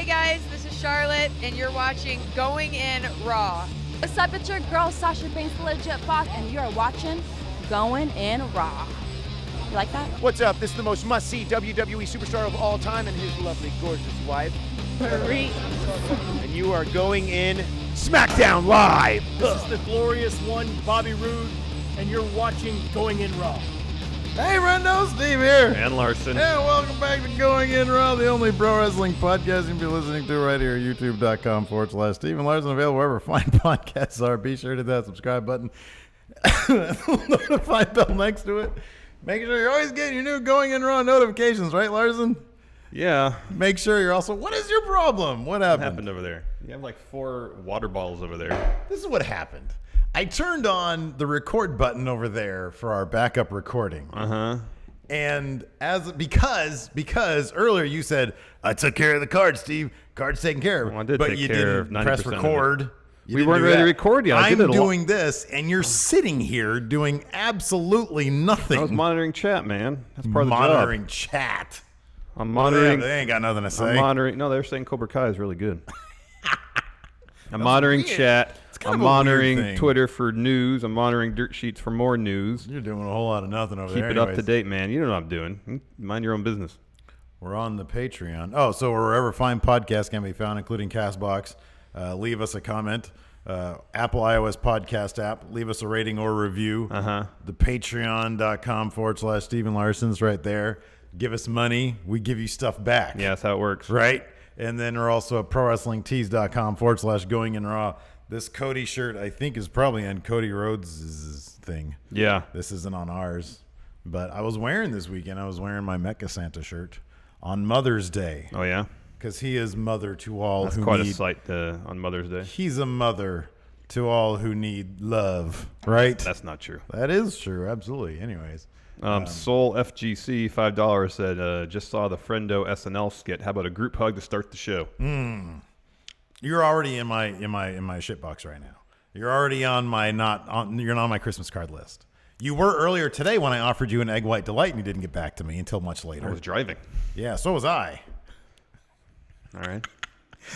guys, this is Charlotte, and you're watching Going In Raw. What's up, it's your girl Sasha Banks, the legit boss, and you're watching Going In Raw. You like that? What's up? This is the most must-see WWE superstar of all time and his lovely, gorgeous wife. Marie. And you are going in SmackDown Live. This is the glorious one, Bobby Roode, and you're watching Going In Raw. Hey, Rondo, Steve here. And Larson. And welcome back to Going In Raw, the only pro wrestling podcast you can be listening to right here at youtube.com/Steve and Larson, available wherever fine podcasts are. Be sure to hit that subscribe button. Notify bell next to it. Make sure you're always getting your new Going In Raw notifications, right, Larson? Yeah. Make sure you're also, what is your problem? What happened? What happened over there? You have like 4 water bottles over there. This is what happened. I turned on the record button over there for our backup recording. And because earlier you said, I took care of the card, Steve. Card's taken care of. Well, I did but take you care of didn't 90% press record. We weren't ready to record yet. I'm doing this, and you're sitting here doing absolutely nothing. I was monitoring chat, man. That's part of the monitoring job. Chat. I'm monitoring. They ain't got nothing to say. I'm monitoring. No, they're saying Cobra Kai is really good. I'm monitoring weird. chat. Kind I'm of a weird monitoring thing. Twitter for news. I'm monitoring Dirt Sheets for more news. You're doing a whole lot of nothing over there. Keep it up to date, man. You know what I'm doing. Mind your own business. We're on the Patreon. Oh, so wherever fine podcasts can be found, including CastBox, leave us a comment. Apple iOS podcast app. Leave us a rating or review. The patreon.com/Stephen Larson's right there. Give us money. We give you stuff back. Yeah, that's how it works. Right? And then we're also at prowrestlingtees.com/Going In Raw. This Cody shirt, I think, is probably on Cody Rhodes' thing. Yeah. This isn't on ours. But I was wearing this weekend, I was wearing my Mecha Santa shirt on Mother's Day. Oh, yeah? Because he is mother to all That's who quite need... a sight on Mother's Day. He's a mother to all who need love, right? That's not true. That is true, absolutely. Anyways. Soul FGC $5 said, just saw the Friendo SNL skit. How about a group hug to start the show? You're already in my shit box right now. You're already on my you're not on my Christmas card list. You were earlier today when I offered you an egg white delight and you didn't get back to me until much later. I was driving. Yeah, so was I. All right.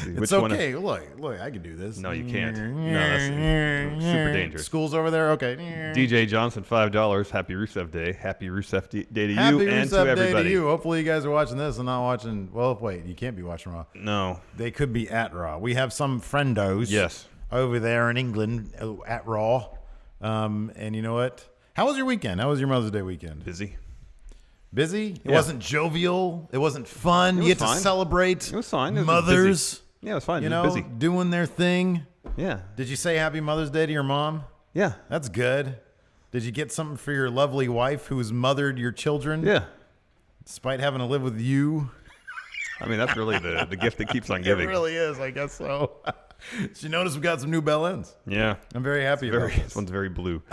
It's okay. Look, I can do this. No, you can't. No, that's super dangerous. School's over there. Okay. DJ Johnson, $5. Happy Rusev Day. Happy Rusev Day to Happy you and Rusev to everybody. Day to you. Hopefully you guys are watching this and not watching. Well, wait, you can't be watching Raw. No. They could be at Raw. We have some friendos. Yes. Over there in England at Raw. And you know what? How was your weekend? How was your Mother's Day weekend? Busy. Busy? It Yeah. wasn't jovial. It wasn't fun. It was You had fine. to celebrate. It was fine. It was mothers. busy. Yeah, it was fine. You It know, was busy. doing their thing. Yeah. Did you say Happy Mother's Day to your mom? Yeah. That's good. Did you get something for your lovely wife who's mothered your children? Yeah. Despite having to live with you? I mean, that's really the gift that keeps on giving. It really is. I guess so. Did you notice we got some new bell ends? Yeah. I'm very happy about This one's very blue.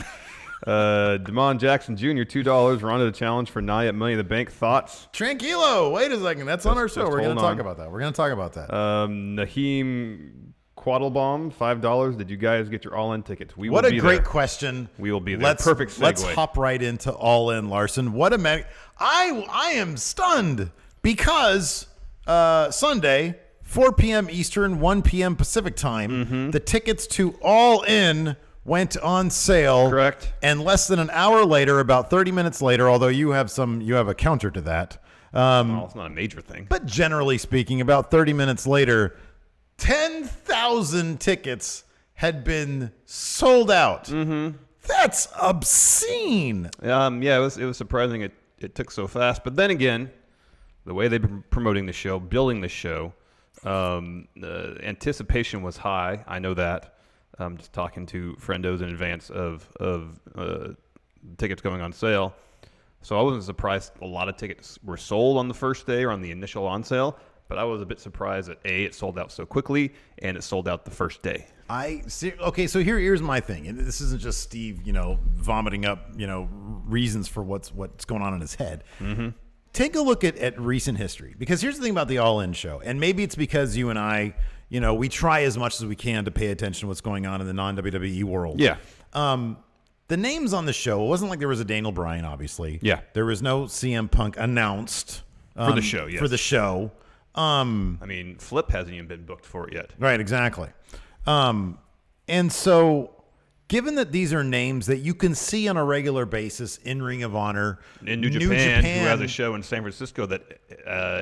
Damon Jackson Jr., $2. Ronda the challenge for Nia at Money in the Bank. Thoughts? Tranquilo. Wait a second. That's on our show. just We're going to hold talk on. about that. We're going to talk about that. Naheem Quattlebaum, $5. Did you guys get your all-in tickets? We What will a be great there. question. We will be there. Perfect segue. Let's hop right into All In, Larson. What a I am stunned because Sunday, 4 p.m. Eastern, 1 p.m. Pacific time, the tickets to All In went on sale. Correct. And less than an hour later, about 30 minutes later, although you have a counter to that. Well, it's not a major thing. But generally speaking, about 30 minutes later, 10,000 tickets had been sold out. That's obscene. Yeah, it was surprising it took so fast. But then again, the way they've been promoting the show, building the show, the anticipation was high. I know that. Just talking to friendos in advance of tickets going on sale. So I wasn't surprised a lot of tickets were sold on the first day or on the initial on sale, but I was a bit surprised that it sold out so quickly and it sold out the first day. Okay, so here's my thing. And this isn't just Steve, vomiting up, reasons for what's going on in his head. Take a look at recent history, because here's the thing about the All In show, and maybe it's because you and I, we try as much as we can to pay attention to what's going on in the non-WWE world. Yeah. The names on the show, it wasn't like there was a Daniel Bryan, obviously. Yeah. There was no CM Punk announced. For the show, yes. For the show. I mean, Flip hasn't even been booked for it yet. Right, exactly. And so, given that these are names that you can see on a regular basis in Ring of Honor, In New Japan, who has a show in San Francisco that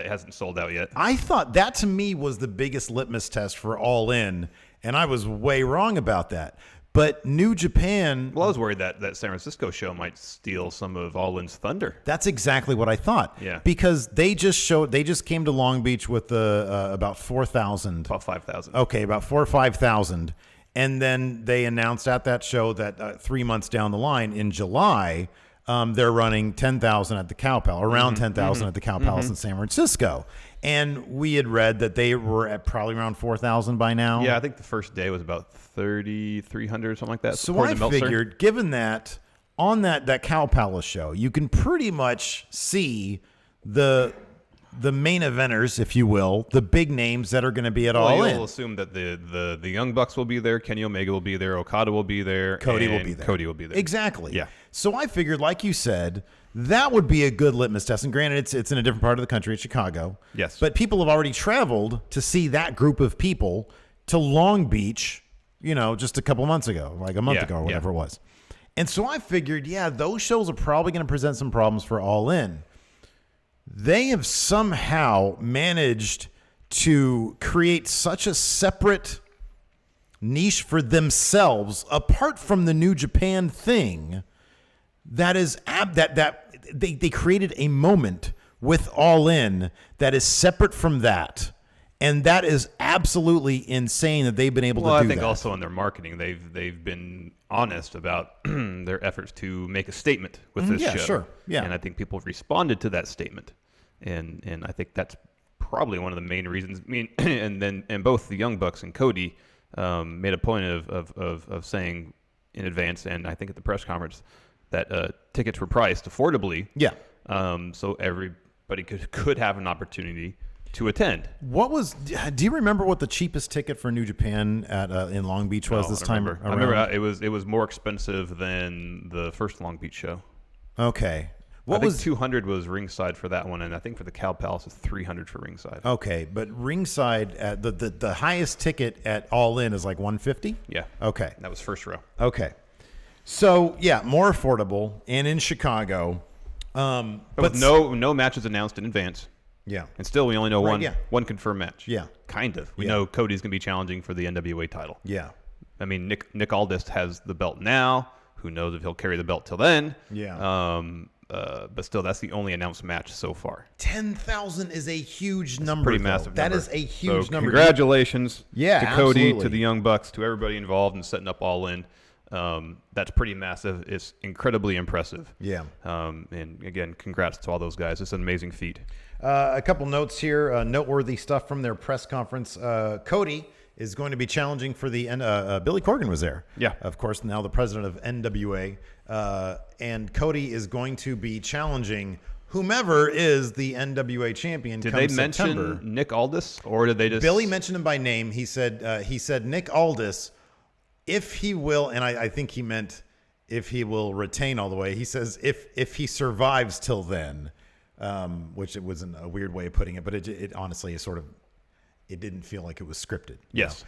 hasn't sold out yet. I thought that to me was the biggest litmus test for All In, and I was way wrong about that. But New Japan... Well, I was worried that San Francisco show might steal some of All In's thunder. That's exactly what I thought. Yeah. Because they just came to Long Beach with about 4,000. About 5,000. Okay, about 4,000 or 5,000. And then they announced at that show that 3 months down the line in July, they're running 10,000 at the Cow Palace, around 10,000 at the Cow Palace in San Francisco. And we had read that they were at probably around 4,000 by now. Yeah, I think the first day was about 3,300, something like that. So I figured, given that, on that Cow Palace show, you can pretty much see the main eventers, if you will, the big names that are going to be at All In. You'll assume that the Young Bucks will be there, Kenny Omega will be there, Okada will be there, Cody will be there. Exactly. Yeah. So I figured, like you said, that would be a good litmus test. And granted, it's in a different part of the country, it's Chicago. Yes. But people have already traveled to see that group of people to Long Beach, just a couple months ago, like a month ago or whatever it was. And so I figured, those shows are probably going to present some problems for All In. They have somehow managed to create such a separate niche for themselves, apart from the New Japan thing, that is that they created a moment with All In that is separate from that. And that is absolutely insane that they've been able to do that. Well, I think also in their marketing, they've been honest about their efforts to make a statement with this show. Sure. Yeah. And I think people responded to that statement. And I think that's probably one of the main reasons. I mean, and both the Young Bucks and Cody made a point of saying in advance, and I think at the press conference, that tickets were priced affordably. Yeah. So everybody could have an opportunity to attend. Do you remember what the cheapest ticket for New Japan in Long Beach was this time around? I remember it was more expensive than the first Long Beach show. Okay. I think 200 was ringside for that one, and I think for the Cow Palace is 300 for ringside. Okay, but ringside at the highest ticket at All In is like 150? Yeah. Okay. That was first row. Okay. So, more affordable and in Chicago. But with no matches announced in advance. Yeah. And still we only know one confirmed match. Yeah. Kind of. We know Cody's going to be challenging for the NWA title. Yeah. I mean, Nick Aldis has the belt now. Who knows if he'll carry the belt till then. Yeah. But still, that's the only announced match so far. 10,000 is a huge number. Pretty massive number. That is a huge number. Congratulations to Cody, absolutely. to the Young Bucks, to everybody involved in setting up All In. That's pretty massive. It's incredibly impressive. Yeah. And again, congrats to all those guys. It's an amazing feat. A couple notes here. Noteworthy stuff from their press conference. Cody is going to be challenging for the Billy Corgan was there. Yeah. Of course, now the president of NWA. And Cody is going to be challenging whomever is the NWA champion. Did they mention September. Nick Aldis, or did they just... Billy mentioned him by name. He said Nick Aldis, if he will, and I think he meant if he will retain all the way. He says if he survives till then, which it wasn't a weird way of putting it, but it honestly is sort of, it didn't feel like it was scripted. Yes.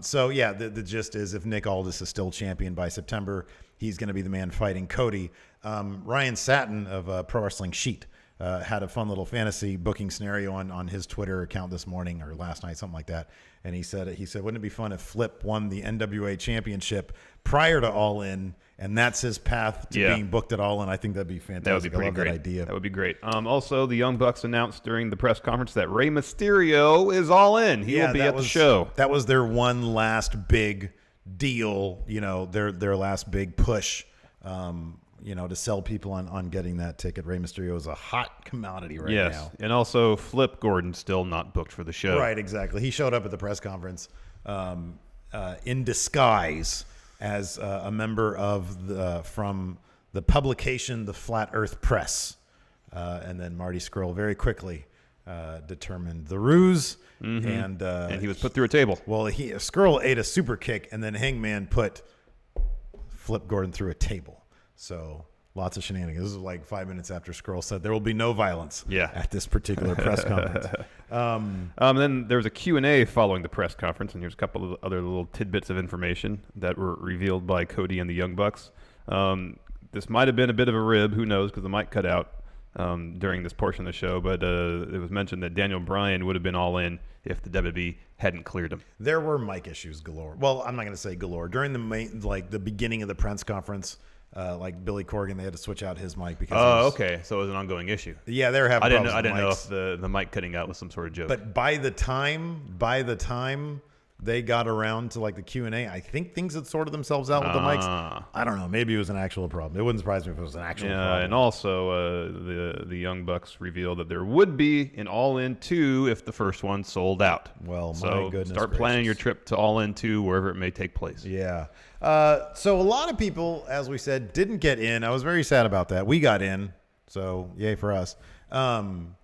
So yeah, the gist is if Nick Aldis is still champion by September, he's going to be the man fighting Cody. Ryan Satin of Pro Wrestling Sheet had a fun little fantasy booking scenario on his Twitter account this morning or last night, something like that. And he said, wouldn't it be fun if Flip won the NWA championship prior to All In, and that's his path to being booked at All In? I think that'd be fantastic. That would be pretty great. That idea. That would be great. Also, the Young Bucks announced during the press conference that Rey Mysterio is All In. He will be at the show. That was their one last big deal, their last big push, to sell people on getting that ticket. Rey Mysterio is a hot commodity right now. Yes, and also Flip Gordon still not booked for the show. Right, exactly. He showed up at the press conference in disguise as a member of from the publication The Flat Earth Press. And then Marty Scurll very quickly determined the ruse. And he was put through a table. Well, Scurll ate a super kick, and then Hangman put Flip Gordon through a table. So Lots of shenanigans. This is like 5 minutes after Skrull said there will be no violence Yeah. at this particular press conference. Then there was a Q&A following the press conference, and here's a couple of other little tidbits of information that were revealed by Cody and the Young Bucks. This might have been a bit of a rib, who knows, because the mic cut out during this portion of the show, but it was mentioned that Daniel Bryan would have been all in if the WWE hadn't cleared him. There were mic issues galore. Well, I'm not going to say galore. During the beginning of the press conference, like Billy Corgan, they had to switch out his mic because. Oh, okay. So it was an ongoing issue. Yeah, they were having. I didn't know mics. if the mic cutting out was some sort of joke. But by the time they got around to like the Q&A, I think things had sorted themselves out with the mics. I don't know. Maybe it was an actual problem. It wouldn't surprise me if it was an actual problem. And also the Young Bucks revealed that there would be an All In 2 if the first one sold out. Well, so my goodness start gracious. planning your trip to All In 2 wherever it may take place. Yeah. So a lot of people, as we said, didn't get in. I was very sad about that. We got in, so yay for us. And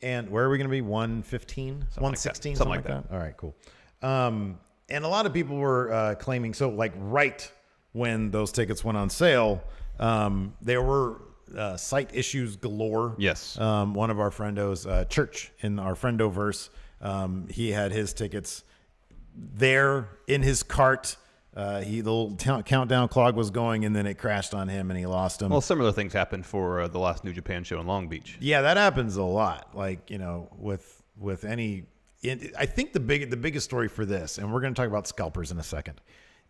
where are we going to be? 115? 116? Something like that. All right, cool. And a lot of people were claiming, so like right when those tickets went on sale, there were site issues galore. Yes. One of our friendos, Church, in our Friendoverse, he had his tickets there in his cart. The little countdown clock was going, and then it crashed on him, and he lost them. Well, similar things happened for the last New Japan show in Long Beach. Yeah, that happens a lot. Like, with any, I think the biggest story for this, and we're going to talk about scalpers in a second,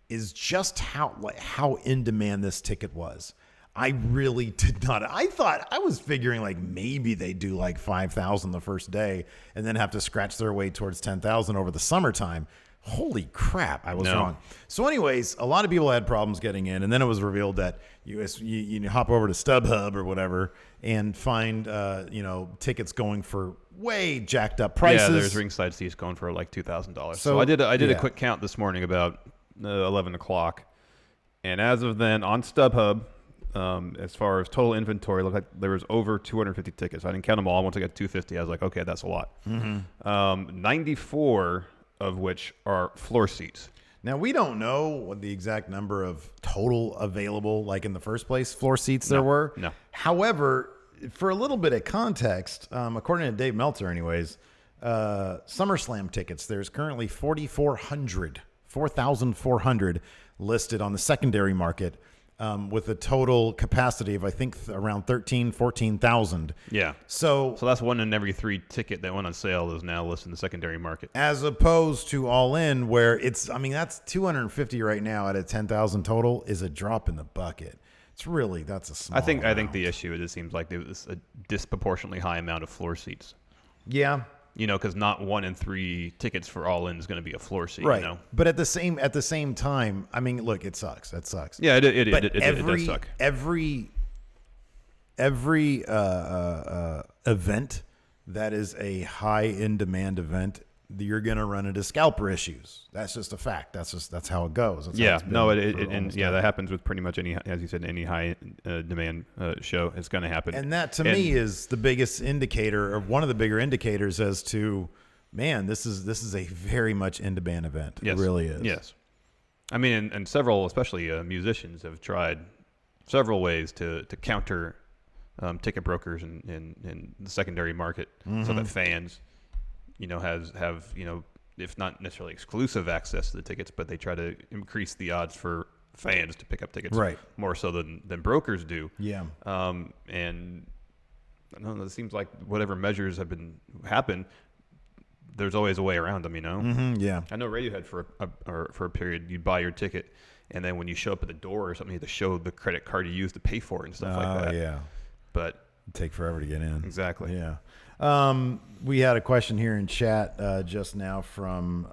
is just how in demand this ticket was. I really did not. I was figuring like maybe they do like 5,000 the first day, and then have to scratch their way towards 10,000 over the summertime. Holy crap, I was wrong. So anyways, a lot of people had problems getting in, and then it was revealed that you hop over to StubHub or whatever and find tickets going for way jacked up prices. Yeah, there's ringside seats going for like $2,000. So I did a quick count this morning about 11 o'clock, and as of then on StubHub, as far as total inventory, it looked like there was over 250 tickets. I didn't count them all. Once I got 250, I was like, okay, that's a lot. 94 of which are floor seats. Now, we don't know what the exact number of total available, like in the first place, floor seats there were. No. However, for a little bit of context, according to Dave Meltzer anyways, SummerSlam tickets, there's currently 4,400 listed on the secondary market, with a total capacity of, I think, around 14,000. Yeah. So that's one in every 3 ticket that went on sale is now listed in the secondary market. As opposed to All In, where that's 250 right now at a 10,000 total is a drop in the bucket. That's a small I think amount. the issue is it seems like there was a disproportionately high amount of floor seats. Yeah. Because not 1 in 3 tickets for All In is going to be a floor seat. Right. But at the same time, I mean, look, it sucks. That sucks. Yeah, it does suck. Every event that is a high in demand event, you're going to run into scalper issues. That's just a fact. That's how it goes. That's how it's been that happens with pretty much any, as you said, any high demand show. It's going to happen. And that to me is the biggest indicator, or one of the bigger indicators as to, man, this is a very much in demand event. Yes. It really is. Yes. I mean, and several, especially musicians, have tried several ways to counter ticket brokers in the secondary market, so that fans, have if not necessarily exclusive access to the tickets, but they try to increase the odds for fans to pick up tickets, right, more so than brokers do. Yeah. And I don't know, it seems like whatever measures happen, there's always a way around them, Yeah. I know Radiohead for a period, you'd buy your ticket, and then when you show up at the door or something, you have to show the credit card you used to pay for it and stuff like that. Yeah. But it'd take forever to get in. Exactly. Yeah. We had a question here in chat just now from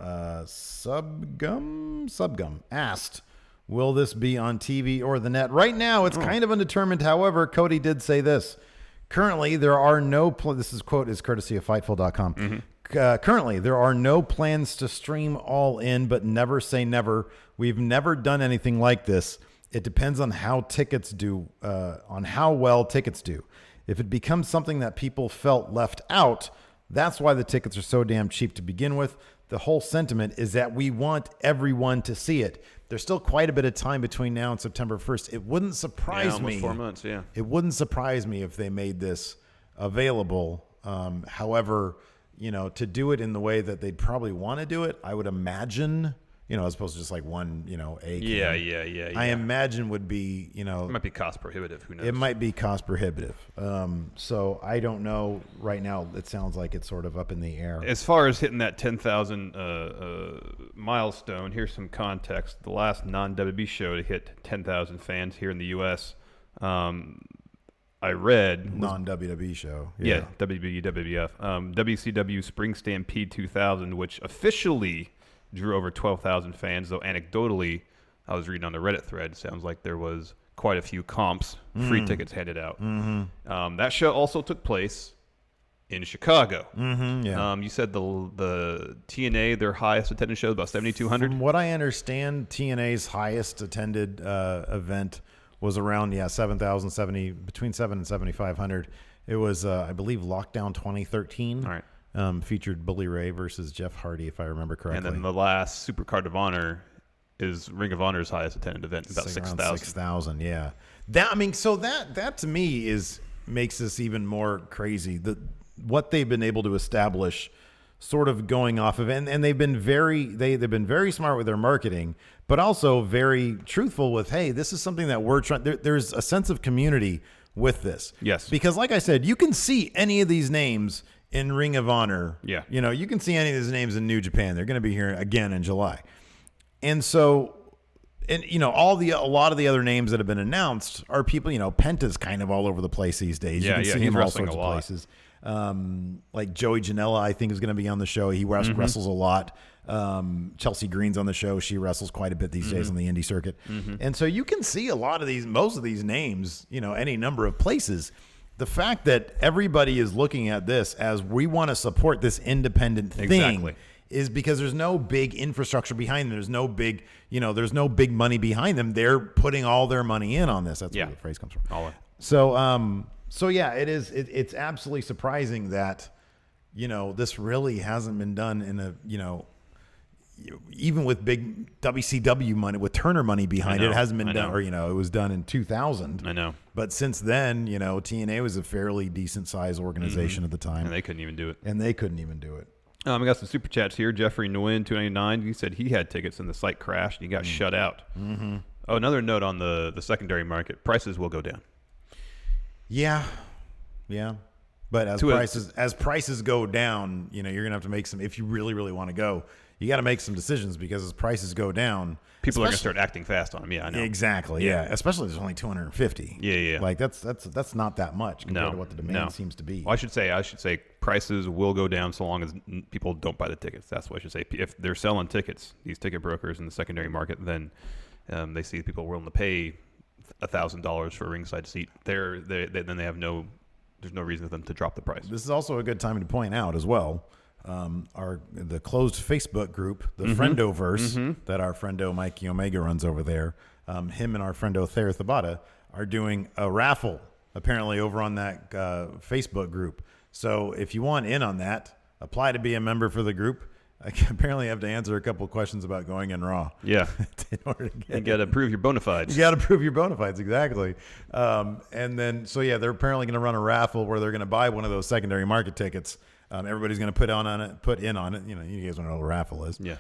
Subgum asked, will this be on TV or the net? Right now, it's kind of undetermined. However, Cody did say this. Currently, there are no this is quote is courtesy of Fightful.com. Currently, there are no plans to stream All In, but never say never. We've never done anything like this. It depends on how tickets do, on how well tickets do. If it becomes something that people felt left out, that's why the tickets are so damn cheap to begin with. the whole sentiment is that we want everyone to see it. There's still quite a bit of time between now and September 1st. It wouldn't surprise almost me. 4 months, yeah. It wouldn't surprise me if they made this available. However, to do it in the way that they'd probably want to do it, I would imagine, as opposed to just like one, A. Yeah. I imagine would be, It might be cost prohibitive. Who knows? it might be cost prohibitive. So I don't know right now. It sounds like it's sort of up in the air. As far as hitting that 10,000 milestone, here's some context. The last non-WB show to hit 10,000 fans here in the U.S., I read non-WWE show. Yeah, WB, WWF. WCW Spring Stampede 2000, which officially drew over 12,000 fans, though anecdotally, I was reading on the Reddit thread, sounds like there was quite a few comps, free tickets handed out. That show also took place in Chicago. You said the TNA, their highest attended show, about 7,200. From what I understand, TNA's highest attended event was around 7,070, between 7 and 7,500. It was I believe Lockdown 2013. All right. Featured Bully Ray versus Jeff Hardy, if I remember correctly. And then the last Supercard of Honor is Ring of Honor's highest attended event, about 6,000. 6,000, yeah. That to me makes this even more crazy. What they've been able to establish, sort of going off of, and they've been very smart with their marketing, but also very truthful with, hey, this is something that we're trying. There's a sense of community with this. Yes. Because like I said, you can see any of these names in Ring of Honor. Yeah. You can see any of these names in New Japan. They're going to be here again in July. And so, a lot of the other names that have been announced are people, Penta's kind of all over the place these days. You can see him all sorts of places. Like Joey Janela, I think, is going to be on the show. He wrestles a lot. Chelsea Green's on the show. She wrestles quite a bit these days on the indie circuit. And so you can see most of these names, any number of places. The fact that everybody is looking at this as we want to support this independent thing is because there's no big infrastructure behind them. There's no big, there's no big money behind them. They're putting all their money in on this. That's where the phrase comes from. All in. So yeah, it's absolutely surprising that, this really hasn't been done in a, even with big WCW money, with Turner money behind it hasn't been done, or, it was done in 2000. I know. But since then, TNA was a fairly decent sized organization at the time. And they couldn't even do it. We We got some super chats here. Jeffrey Nguyen, 299. He said he had tickets and the site crashed and he got shut out. Oh, another note on the secondary market. Prices will go down. Yeah. But as prices go down, you're going to have to make some, if you really, really want to go, you got to make some decisions, because as prices go down, people are going to start acting fast on them. Yeah, I know. Exactly. Yeah. Especially if there's only 250. Yeah. Like that's not that much compared to what the demand seems to be. Well, I should say prices will go down so long as people don't buy the tickets. That's what I should say. If they're selling tickets, these ticket brokers in the secondary market, then they see people willing to pay $1,000 for a ringside seat. Then they have there's no reason for them to drop the price. This is also a good time to point out as well, the closed Facebook group, the Friendoverse, that our friendo Mikey Omega runs over there. Him and our friendo Thayer Thabata are doing a raffle apparently over on that Facebook group. So if you want in on that, apply to be a member for the group. I apparently have to answer a couple of questions about going in Raw. Yeah. In order to get you got to prove your bona fides. You got to prove your bona fides, exactly. And then, they're apparently going to run a raffle where they're going to buy one of those secondary market tickets. Everybody's going to put in on it. You guys know what a raffle is. Yeah.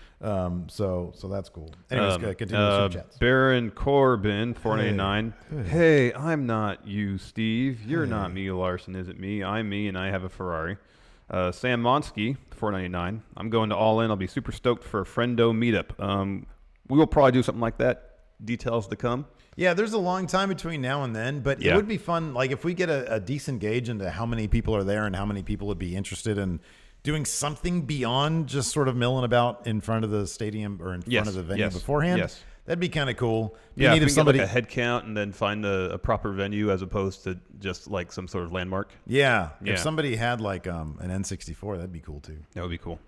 So that's cool. Anyways, continue with some chats. Baron Corbin, 489. Hey, I'm not you, Steve. You're not me, Larson. Is it me? I'm me, and I have a Ferrari. Sam Monsky, 499. I'm going to All In. I'll be super stoked for a friendo meetup. We will probably do something like that. Details to come. Yeah, there's a long time between now and then, but it would be fun. Like if we get a decent gauge into how many people are there and how many people would be interested in doing something beyond just sort of milling about in front of the stadium or in front of the venue beforehand. Yes. That'd be kind of cool. Yeah, if we get like a head count and then find a proper venue as opposed to just like some sort of landmark. Yeah. If somebody had like an N64, that'd be cool too. That would be cool.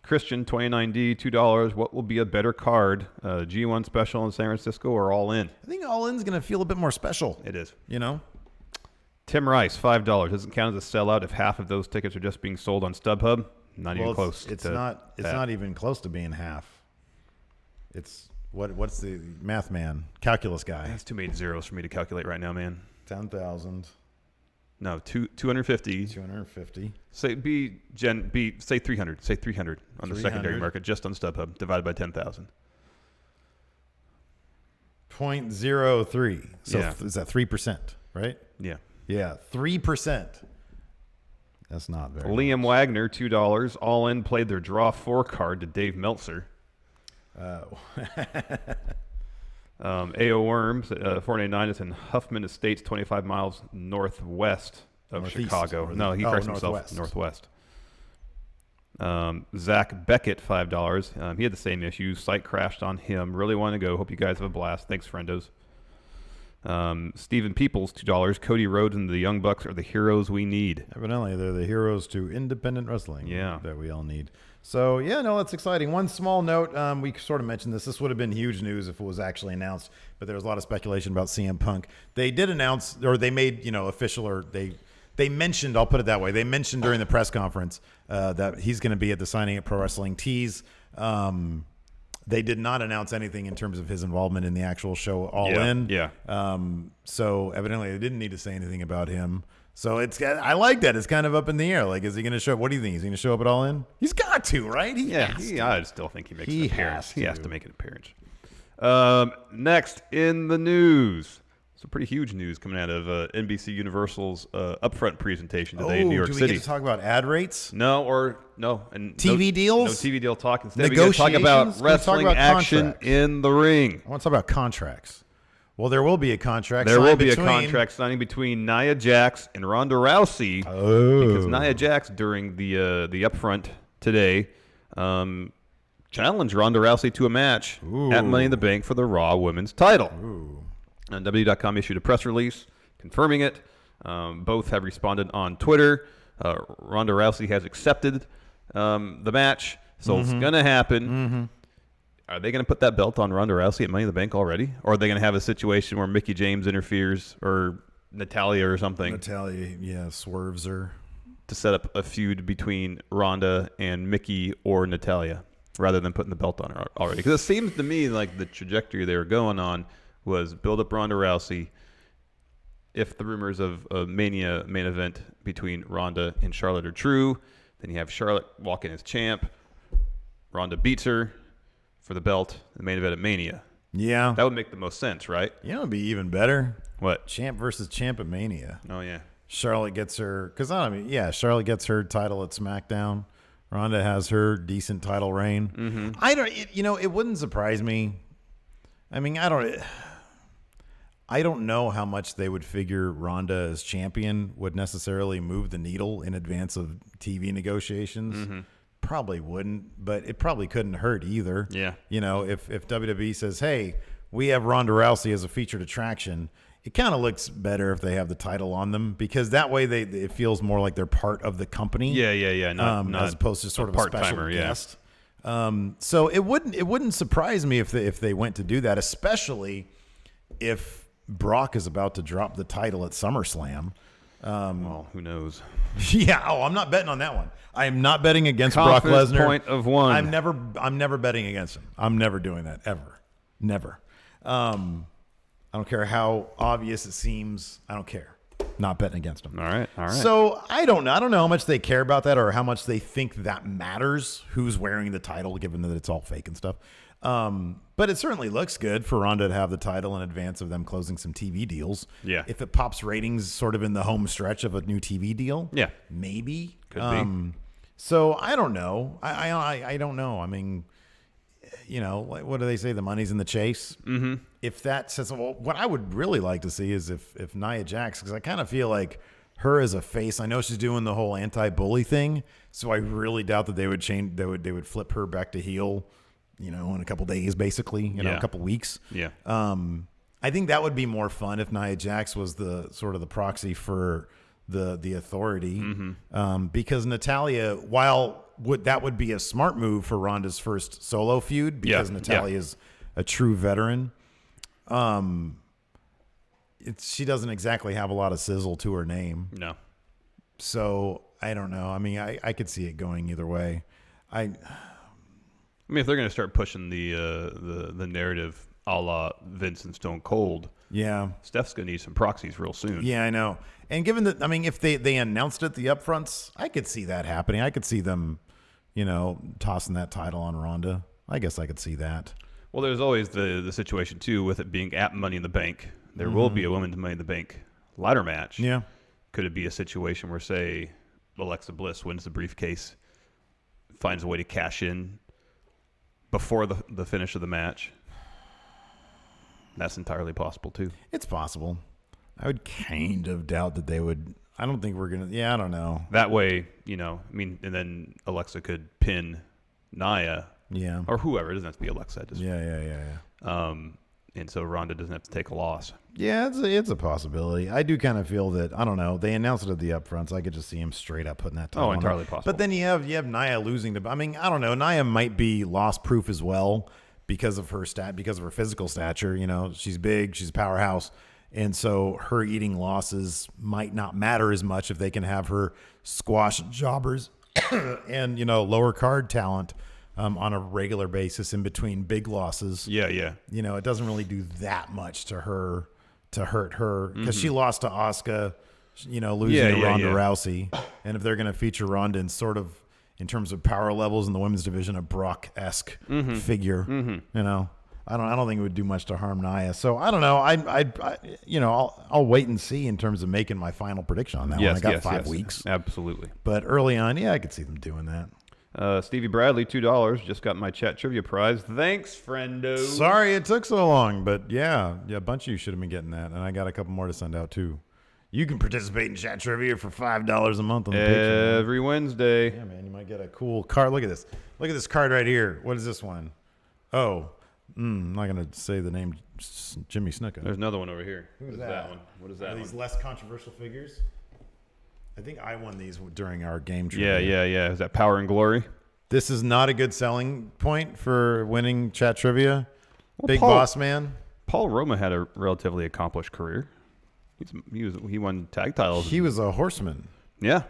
Christian, 29D, $2. What will be a better card? G1 Special in San Francisco or All In? I think All In's going to feel a bit more special. It is. Tim Rice, $5. Doesn't count as a sellout if half of those tickets are just being sold on StubHub. Not even close. It's to not. It's that. not even close to being half. It's what's the math man, calculus guy? That's too many zeros for me to calculate right now, man. 10,000. No, 250. 250. Say say 300. Say 300 on the secondary 300. market, just on StubHub, divided by 10,000. 0.03. So Yeah. is that 3%? Right? Yeah. Yeah, 3%. That's not very. Liam Wagner, $2. All in played their draw 4 card to Dave Meltzer. A.O. Worms, 489 is in Huffman Estates, 25 miles northwest of Northeast, Chicago. or No, he corrects himself. Northwest. Zach Beckett, $5. He had the same issue. Site crashed on him. Really want to go. Hope you guys have a blast. Thanks, friendos. Stephen Peoples, $2. Cody Rhodes and the Young Bucks are the heroes we need. Evidently, they're the heroes to independent wrestling. Yeah. That we all need. So, yeah, no, that's exciting. One small note, we sort of mentioned this. This would have been huge news if it was actually announced, but there was a lot of speculation about CM Punk. They did announce, or they made, official, or they mentioned, I'll put it that way, they mentioned during the press conference that he's going to be at the signing at Pro Wrestling Tees. They did not announce anything in terms of his involvement in the actual show All In. Yeah. So evidently they didn't need to say anything about him. So I like that. It's kind of up in the air. Like, is he going to show up? What do you think? Is he going to show up at All In? He's got to, right? I still think he makes an appearance. He has to make an appearance. Next in the news. Some pretty huge news coming out of NBC Universal's upfront presentation today in New York do we City. get to talk about ad rates? No, and TV deals? No TV deal talk. Instead, we got to talk about Negotiations? Can we talk wrestling about action contracts? in the ring. I want to talk about contracts. Well, there will be a contract. There will signed be between- a contract signing between Nia Jax and Ronda Rousey. Because Nia Jax, during the upfront today, challenged Ronda Rousey to a match at Money in the Bank for the Raw Women's title. And WWE.com issued a press release confirming it. Both have responded on Twitter. Ronda Rousey has accepted the match, so it's going to happen. Are they going to put that belt on Ronda Rousey at Money in the Bank already? Or are they going to have a situation where Mickie James interferes, or Natalia or something, Natalia, swerves her to set up a feud between Ronda and Mickie or Natalia, rather than putting the belt on her already? Because it seems to me like the trajectory they were going on was build up Ronda Rousey. If the rumors of a Mania main event between Ronda and Charlotte are true, then you have Charlotte walk in as champ. Ronda beats her for the belt, the main event at Mania. Yeah. That would make the most sense, right? You know, it'd be even better. What? Champ versus champ at Mania. Oh, yeah. Charlotte gets her, Charlotte gets her title at SmackDown. Ronda has her decent title reign. It wouldn't surprise me. I mean, I don't know how much they would figure Ronda as champion would necessarily move the needle in advance of TV negotiations. Probably wouldn't, but it probably couldn't hurt either. Yeah. If WWE says, hey, we have Ronda Rousey as a featured attraction, it kind of looks better if they have the title on them, because that way it feels more like they're part of the company. Yeah. Not as opposed to sort of a special part-timer, guest. So it wouldn't surprise me if they went to do that, especially if Brock is about to drop the title at SummerSlam. Well, who knows? Yeah. Oh, I'm not betting on that one. I am not betting against Brock Confidence Lesnar. point of one. I'm never betting against him. I'm never doing that ever. Never. I don't care how obvious it seems. I don't care. Not betting against him. All right. So I don't know. I don't know how much they care about that, or how much they think that matters, who's wearing the title, given that it's all fake and stuff. But it certainly looks good for Ronda to have the title in advance of them closing some TV deals. Yeah. If it pops ratings sort of in the home stretch of a new TV deal. Yeah. Maybe. Could be. So I don't know. I don't know. I mean, what do they say? The money's in the chase. Mm-hmm. If that says, well, what I would really like to see is if Nia Jax, because I kind of feel like her as a face, I know she's doing the whole anti-bully thing, so I really doubt that they would change. They would flip her back to heel, in a couple days, basically, a couple weeks. Yeah. I think that would be more fun if Nia Jax was the sort of the proxy for the authority, because Natalia, while that would be a smart move for Ronda's first solo feud, because Natalia is a true veteran. She doesn't exactly have a lot of sizzle to her name. No. So I don't know. I mean, I could see it going either way. I mean, if they're going to start pushing the narrative a la Vince and Stone Cold, yeah, Steph's going to need some proxies real soon. Yeah, I know. And given that, I mean, if they announced it the upfronts, I could see that happening. I could see them, tossing that title on Ronda. I guess I could see that. Well, there's always the situation too with it being at Money in the Bank. There will be a women's Money in the Bank ladder match. Yeah. Could it be a situation where, say, Alexa Bliss wins the briefcase, finds a way to cash in before the finish of the match? That's entirely possible too. It's possible. I would kind of doubt that they would. I don't think we're going to. Yeah, I don't know. That way, I mean, and then Alexa could pin Nia. Yeah. Or whoever. It doesn't have to be Alexa. Just, Yeah. And so Ronda doesn't have to take a loss. Yeah, it's a possibility. I do kind of feel that, I don't know, they announced it at the upfronts. I could just see him straight up putting that title on entirely her. possible. But then you have Nia losing to, I mean, I don't know, Nia might be loss proof as well because of her physical stature. She's big, she's a powerhouse. And so her eating losses might not matter as much if they can have her squash jobbers and, lower card talent on a regular basis in between big losses. Yeah. It doesn't really do that much to her to hurt her because she lost to Asuka, losing to Ronda Rousey. And if they're going to feature Ronda in sort of, in terms of power levels in the women's division, a Brock-esque figure, I don't think it would do much to harm Nia. So I don't know. I'll wait and see in terms of making my final prediction on that one. I got 5 weeks. Absolutely. But early on, I could see them doing that. Stevie Bradley, $2. Just got my chat trivia prize. Thanks, friendo. Sorry it took so long, but yeah, a bunch of you should have been getting that, and I got a couple more to send out too. You can participate in chat trivia for $5 a month on the Patreon. Every Wednesday. Yeah, man, you might get a cool card. Look at this. Look at this card right here. What is this one? Oh, I'm not gonna say the name. Jimmy Snuka. There's another one over here. Who's that one? What is that? Are one? these less controversial figures? I think I won these during our game trivia. Yeah. Is that Power and Glory? This is not a good selling point for winning chat trivia. Well, Big boss man. Paul Roma had a relatively accomplished career. He won tag titles. He was a horseman. Yeah.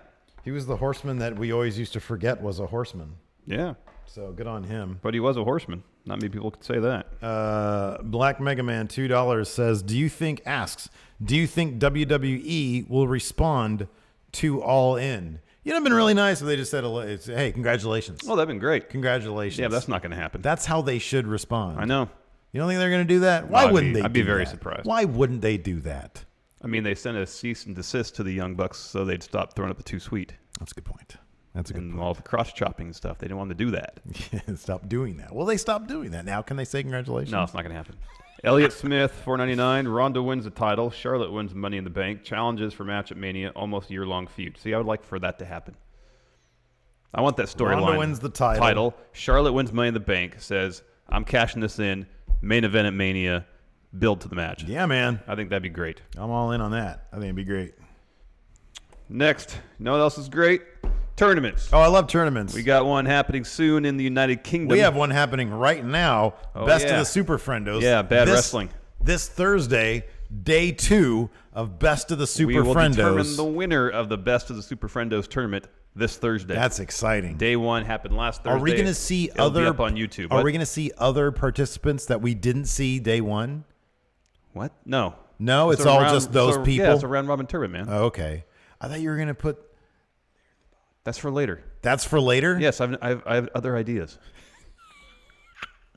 He was the horseman that we always used to forget was a horseman. Yeah. So good on him. But he was a horseman. Not many people could say that. Black Mega Man $2 says, do you think WWE will respond to All In? It'd been really nice if they just said, hey, congratulations. Oh, that'd been great. Congratulations. Yeah, but that's not going to happen. That's how they should respond. I know. You don't think they're going to do that? Why wouldn't they do that? I'd be very surprised. Why wouldn't they do that? I mean, they sent a cease and desist to the Young Bucks so they'd stop throwing up the too sweet. That's a good point. That's a good point. All the cross-chopping and stuff. They didn't want them to do that. Stop doing that. Well, they stopped doing that. Now can they say congratulations? No, it's not going to happen. Elliott Smith, $4.99. Ronda wins the title. Charlotte wins Money in the Bank. Challenges for match at Mania. Almost year-long feud. See, I would like for that to happen. I want that storyline. Ronda wins the title. Charlotte wins Money in the Bank. Says, I'm cashing this in. Main event at Mania. Build to the match. Yeah, man. I think that'd be great. I'm all in on that. I think it'd be great. Next. You know what else is great? Tournaments. Oh, I love tournaments. We got one happening soon in the United Kingdom. We have one happening right now. Best of the Super Friendos. Yeah, Bad Wrestling. This Thursday, day 2 of Best of the Super Friendos. We will determine the winner of the Best of the Super Friendos tournament this Thursday. That's exciting. Day 1 happened last Thursday. Are we going to see It'll be up on YouTube? Are we going to see other participants that we didn't see day 1? What? No. No, it's all just those people. Yeah, it's a round robin tournament, man. Oh, okay. I thought you were going to put. That's for later. That's for later? Yes, I have other ideas.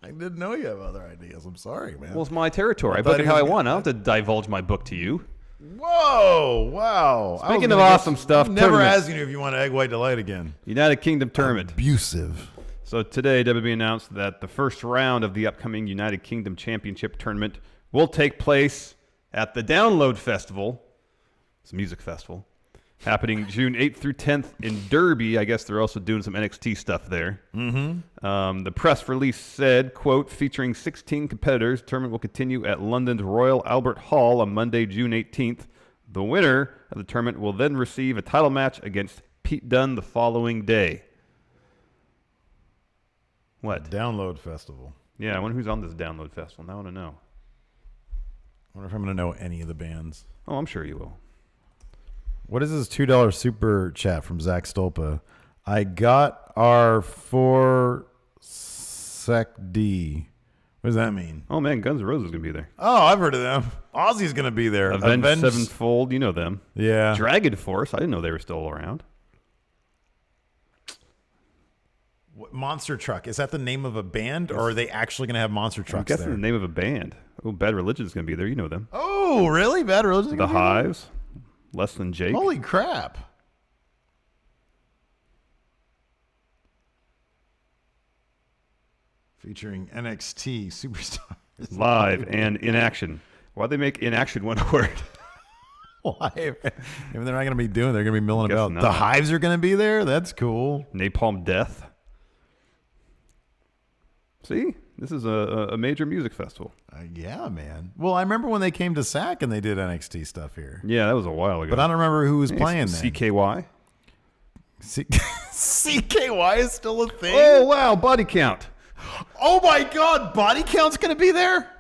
I didn't know you have other ideas. I'm sorry, man. Well, it's my territory. I book it how I want. I don't have to divulge my book to you. Whoa! Wow. Speaking of awesome stuff, I'm never asking you if you want Egg White Delight again. United Kingdom tournament. Abusive. So today, WWE announced that the first round of the upcoming United Kingdom Championship tournament will take place at the Download Festival. It's a music festival. Happening June 8th through 10th in Derby. I guess they're also doing some NXT stuff there. Mm-hmm. The press release said, quote, featuring 16 competitors, the tournament will continue at London's Royal Albert Hall on Monday, June 18th. The winner of the tournament will then receive a title match against Pete Dunne the following day. What? Download Festival. Yeah, I wonder who's on this Download Festival. Now I want to know. I wonder if I'm going to know any of the bands. Oh, I'm sure you will. What is this $2 super chat from Zach Stolpa? I got our 4 Sec D. What does that mean? Oh, man, Guns N' Roses is going to be there. Oh, I've heard of them. Ozzy's going to be there. Avenged Sevenfold, you know them. Yeah. Dragon Force, I didn't know they were still around. Monster Truck. Is that the name of a band, or are they actually going to have monster trucks I'm guessing there? the name of a band. Oh, Bad Religion's going to be there. You know them. Oh, really? Bad Religion? The Hives, Less Than Jake. Holy crap. Featuring NXT superstars. Live and in action. Why'd they make in action one word? Why? Maybe they're not going to be doing. They're going to be milling Guess about. not. The Hives are going to be there. That's cool. Napalm Death. See, this is a major music festival. Yeah, man. Well, I remember when they came to SAC and they did NXT stuff here. Yeah, that was a while ago. But I don't remember who was playing then. CKY. CKY is still a thing. Oh wow, Body Count. Oh my God, Body Count's going to be there?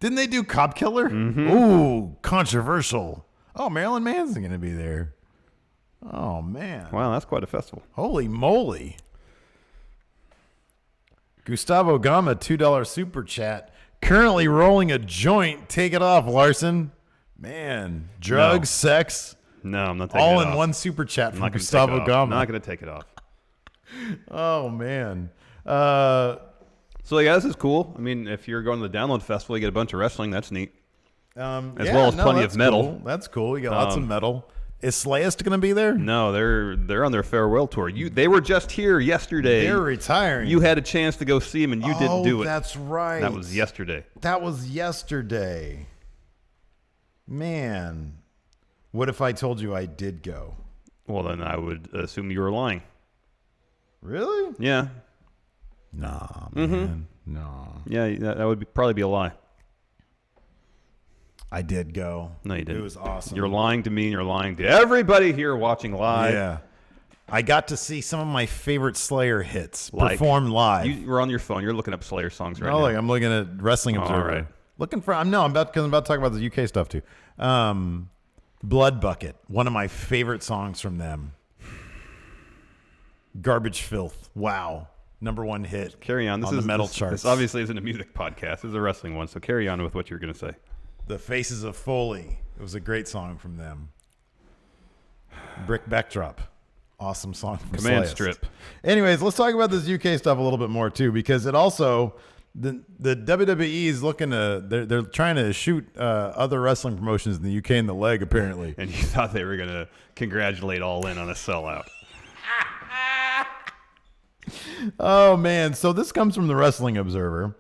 Didn't they do Cop Killer? Mm-hmm. Ooh, controversial. Oh, Marilyn Manson's going to be there. Oh, man. Wow, that's quite a festival. Holy moly. Gustavo Gama, $2 super chat. Currently rolling a joint. Take it off, Larson. Man, drugs, sex. No, I'm not taking all it in off. one super chat I'm from not gonna Gustavo take it off. Gama. I'm not going to take it off. Oh, man. So, yeah, this is cool. I mean, if you're going to the Download Festival, you get a bunch of wrestling. That's neat. As well as plenty of metal. Cool. That's cool. You got lots of metal. Is Slayist going to be there? No, they're on their farewell tour. They were just here yesterday. They're retiring. You had a chance to go see them, and you didn't do it. That's right. That was yesterday. That was yesterday. Man, what if I told you I did go? Well, then I would assume you were lying. Really? Yeah. Nah, man. Nah. Yeah, that would probably be a lie. I did go. No, you didn't. It was awesome. You're lying to me, and you're lying to everybody here watching live. Yeah. I got to see some of my favorite Slayer hits Like, performed live. You were on your phone. You're looking up Slayer songs right now. Like I'm looking at Wrestling Observer. All right. Looking for. I'm about to talk about the UK stuff too. Blood Bucket, one of my favorite songs from them. Garbage Filth. Wow. #1 hit. Carry on. This is the metal this, charts. This obviously isn't a music podcast. This is a wrestling one. So carry on with what you're going to say. The Faces of Foley. It was a great song from them. Brick Backdrop. Awesome song from Command Slayist. Strip. Anyways, let's talk about this UK stuff a little bit more too, because it also the WWE is looking to they're trying to shoot other wrestling promotions in the UK in the leg apparently. And you thought they were going to congratulate All In on a sellout. Oh man! So this comes from the Wrestling Observer,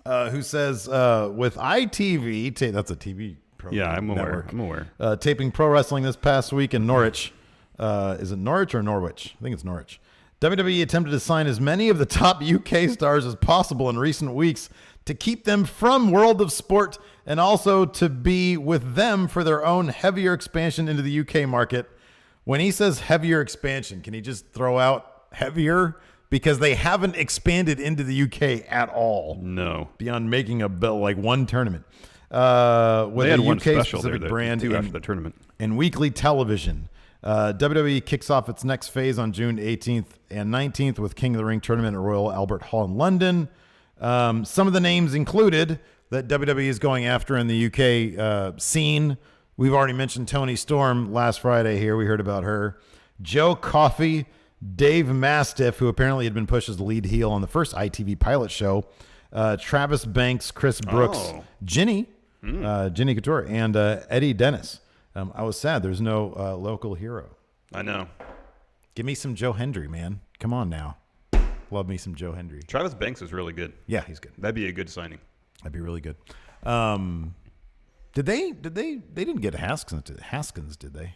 who says with ITV, that's a TV program. Yeah, I'm aware. network, I'm aware. taping pro wrestling this past week in Norwich. Is it Norwich or Norwich? I think it's Norwich. WWE attempted to sign as many of the top UK stars as possible in recent weeks to keep them from World of Sport and also to be with them for their own heavier expansion into the UK market. When he says heavier expansion, can he just throw out heavier? Because they haven't expanded into the UK at all. No. Beyond making one tournament. With They had a one UK special there, specific brand two after the tournament. and weekly television. WWE kicks off its next phase on June 18th and 19th with King of the Ring tournament at Royal Albert Hall in London. Some of the names included that WWE is going after in the UK scene. We've already mentioned Toni Storm last Friday here. We heard about her. Joe Coffey, Dave Mastiff, who apparently had been pushed as the lead heel on the first ITV pilot show. Travis Banks, Chris Brooks, Ginny Couture, and Eddie Dennis. I was sad there's no local hero. I know. Give me some Joe Hendry, man. Come on now. Love me some Joe Hendry. Travis Banks is really good. Yeah, he's good. That'd be a good signing. That'd be really good. They didn't get Haskins, did they?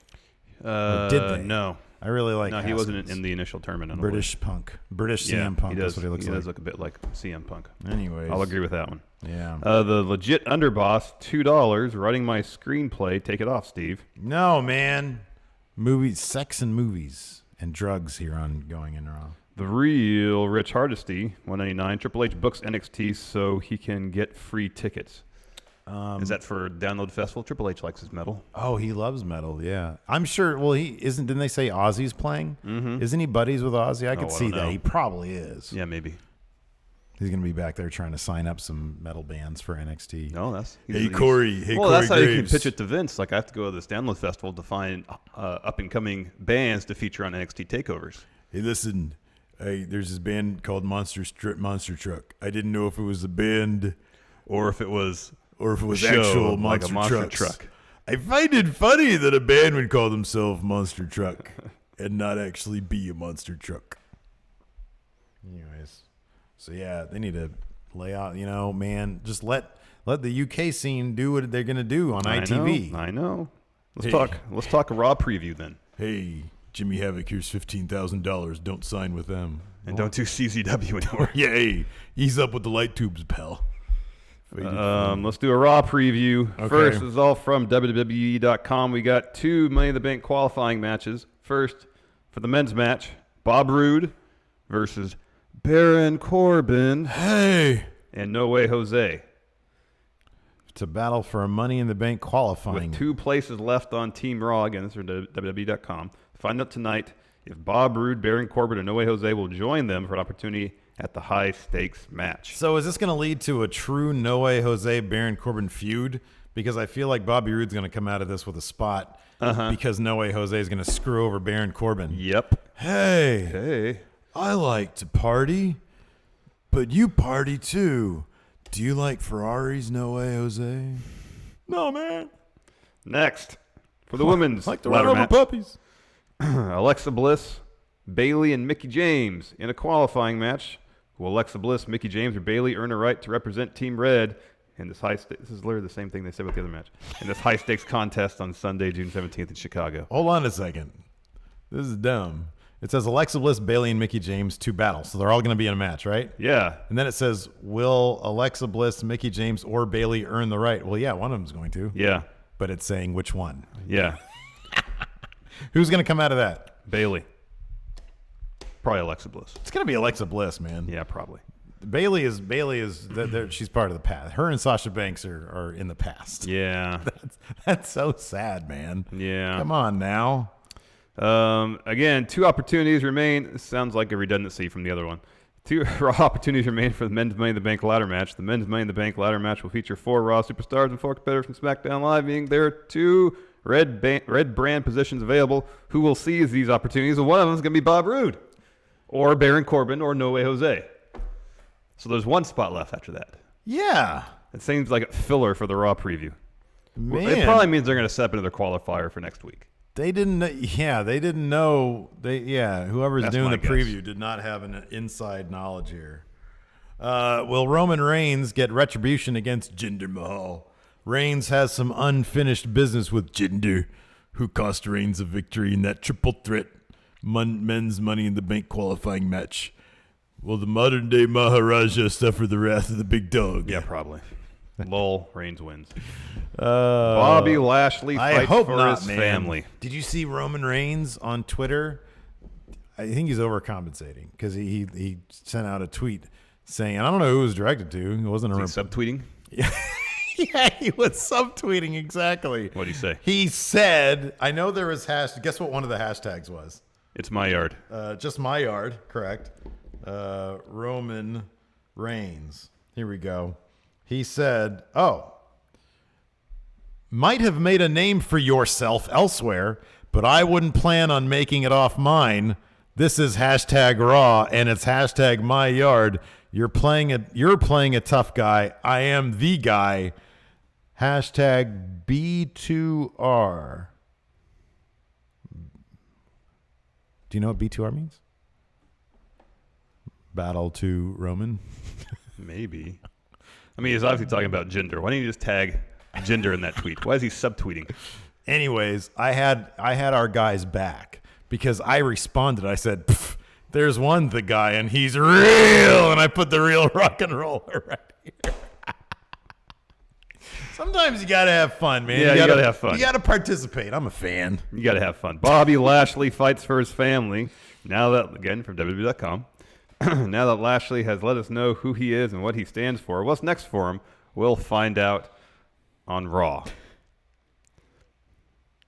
Or did they? No. I really like No, he Haskins. wasn't in the initial tournament. I don't British Punk. British believe. CM Punk. He does, That's what he looks he like. does look a bit like CM Punk. Anyways. I'll agree with that one. Yeah. The legit underboss, $2, writing my screenplay. Take it off, Steve. No, man. Movies, sex and movies and drugs here on Going In Raw. The real Rich Hardesty, $199. Triple H books NXT so he can get free tickets. Is that for Download Festival? Triple H likes his metal. Oh, he loves metal. Yeah, I'm sure. Well, he isn't. Didn't they say Ozzy's playing? Mm-hmm. Isn't he buddies with Ozzy? I could see that. He probably is. Yeah, maybe. He's going to be back there trying to sign up some metal bands for NXT. No, that's Corey. Well, that's how you can pitch it to Vince. Like, I have to go to this Download Festival to find up and coming bands to feature on NXT takeovers. Hey, listen. Hey, there's this band called Monster Truck. I didn't know if it was a band or if it was actual like a monster trucks. truck. I find it funny that a band would call themselves Monster Truck and not actually be a monster truck. Anyways, so yeah, they need to lay out. Man, just let the UK scene do what they're gonna do on ITV. I know. Let's talk a Raw preview then. Hey, Jimmy Havoc, here's $15,000. Don't sign with them. And don't do CZW anymore. Yeah, hey, ease up with the light tubes, pal. Let's do a Raw preview. Okay. First is all from WWE.com. We got 2 Money in the Bank qualifying matches. First, for the men's match, Bob Roode versus Baron Corbin. Hey! And No Way Jose. It's a battle for a Money in the Bank qualifying. With 2 places left on Team Raw. Again, this is from WWE.com. Find out tonight if Bob Roode, Baron Corbin, or No Way Jose will join them for an opportunity at the high-stakes match. So is this going to lead to a true No Way Jose, Baron Corbin feud? Because I feel like Bobby Roode's going to come out of this with a spot because No Way Jose is going to screw over Baron Corbin. Yep. Hey, I like to party, but you party too. Do you like Ferraris, No Way Jose? No, man. Next, for the women's like to ladder run over match, puppies. Alexa Bliss, Bayley, and Mickie James in a qualifying match. Will Alexa Bliss, Mickie James, or Bayley earn a right to represent Team Red in this this is literally the same thing they said with the other match. In this high-stakes contest on Sunday, June 17th in Chicago. Hold on a second. This is dumb. It says Alexa Bliss, Bayley, and Mickie James, 2 battles. So they're all going to be in a match, right? Yeah. And then it says, will Alexa Bliss, Mickie James, or Bayley earn the right? Well, yeah, one of them's going to. Yeah. But it's saying which one. Yeah. Who's going to come out of that? Bayley. Probably Alexa Bliss. It's going to be Alexa Bliss, man. Yeah, probably. Bayley is she's part of the past. Her and Sasha Banks are in the past. Yeah. That's so sad, man. Yeah. Come on now. Again, 2 opportunities remain. This sounds like a redundancy from the other one. 2 Raw opportunities remain for the men's Money in the Bank ladder match. The men's Money in the Bank ladder match will feature 4 Raw superstars and 4 competitors from SmackDown Live, being there are 2 red brand positions available. Who will seize these opportunities? And one of them is going to be Bob Roode, or Baron Corbin, or No Way Jose. So there's 1 spot left after that. Yeah. It seems like a filler for the Raw preview. Man. It probably means they're going to set up another qualifier for next week. They didn't know. Whoever's That's doing the my preview guess. did not have an inside knowledge here. Will Roman Reigns get retribution against Jinder Mahal? Reigns has some unfinished business with Jinder, who cost Reigns a victory in that triple threat men's Money in the Bank qualifying match. Will the modern day Maharaja suffer the wrath of the big dog? Yeah, probably. Lol, Reigns wins. Bobby Lashley fights for his family. Did you see Roman Reigns on Twitter? I think he's overcompensating because he sent out a tweet saying, I don't know who it was directed to. It wasn't a subtweeting? Yeah. Yeah, he was subtweeting exactly. What did he say? He said, I know there was guess what one of the hashtags was? It's my yard. Just my yard, correct. Roman Reigns. Here we go. He said, might have made a name for yourself elsewhere, but I wouldn't plan on making it off mine. This is hashtag Raw, and it's hashtag my yard. You're playing a tough guy. I am the guy. Hashtag B2R. Do you know what B2R means? Battle to Roman? Maybe. I mean, he's obviously talking about Jinder. Why don't you just tag Jinder in that tweet? Why is he subtweeting? Anyways, I had our guys back because I responded. I said, there's the guy, and he's real. And I put the real rock and roller right here. Sometimes you got to have fun, man. Yeah, you got to have fun. You got to participate. I'm a fan. You got to have fun. Bobby Lashley fights for his family. Now that, again, from WWE.com. Now that Lashley has let us know who he is and what he stands for, what's next for him, we'll find out on Raw.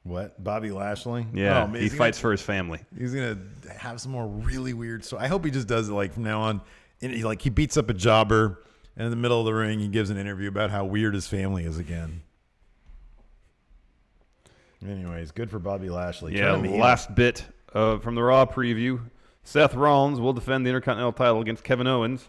What? Bobby Lashley? Yeah, Oh, man, he he's fights for his family. He's gonna have some more really weird story. I hope he just does it like from now on. And he beats up a jobber, and in the middle of the ring, he gives an interview about how weird his family is again. Anyways, good for Bobby Lashley. Yeah, last bit from the Raw preview. Seth Rollins will defend the Intercontinental title against Kevin Owens.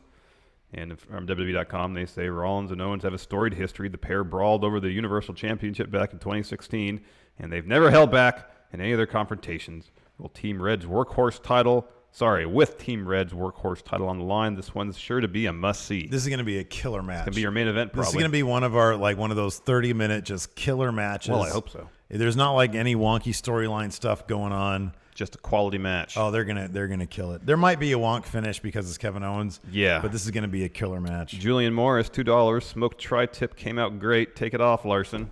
And from WWE.com, they say Rollins and Owens have a storied history. The pair brawled over the Universal Championship back in 2016, and they've never held back in any of their confrontations. With Team Red's workhorse title on the line, this one's sure to be a must-see. This is going to be a killer match. It's going to be your main event, probably. This is going to be one of those 30-minute just killer matches. Well, I hope so. There's not like any wonky storyline stuff going on. Just a quality match. Oh, they're gonna kill it. There might be a wonk finish because it's Kevin Owens. Yeah. But this is gonna be a killer match. Julian Morris, $2. Smoked tri-tip came out great. Take it off, Larson.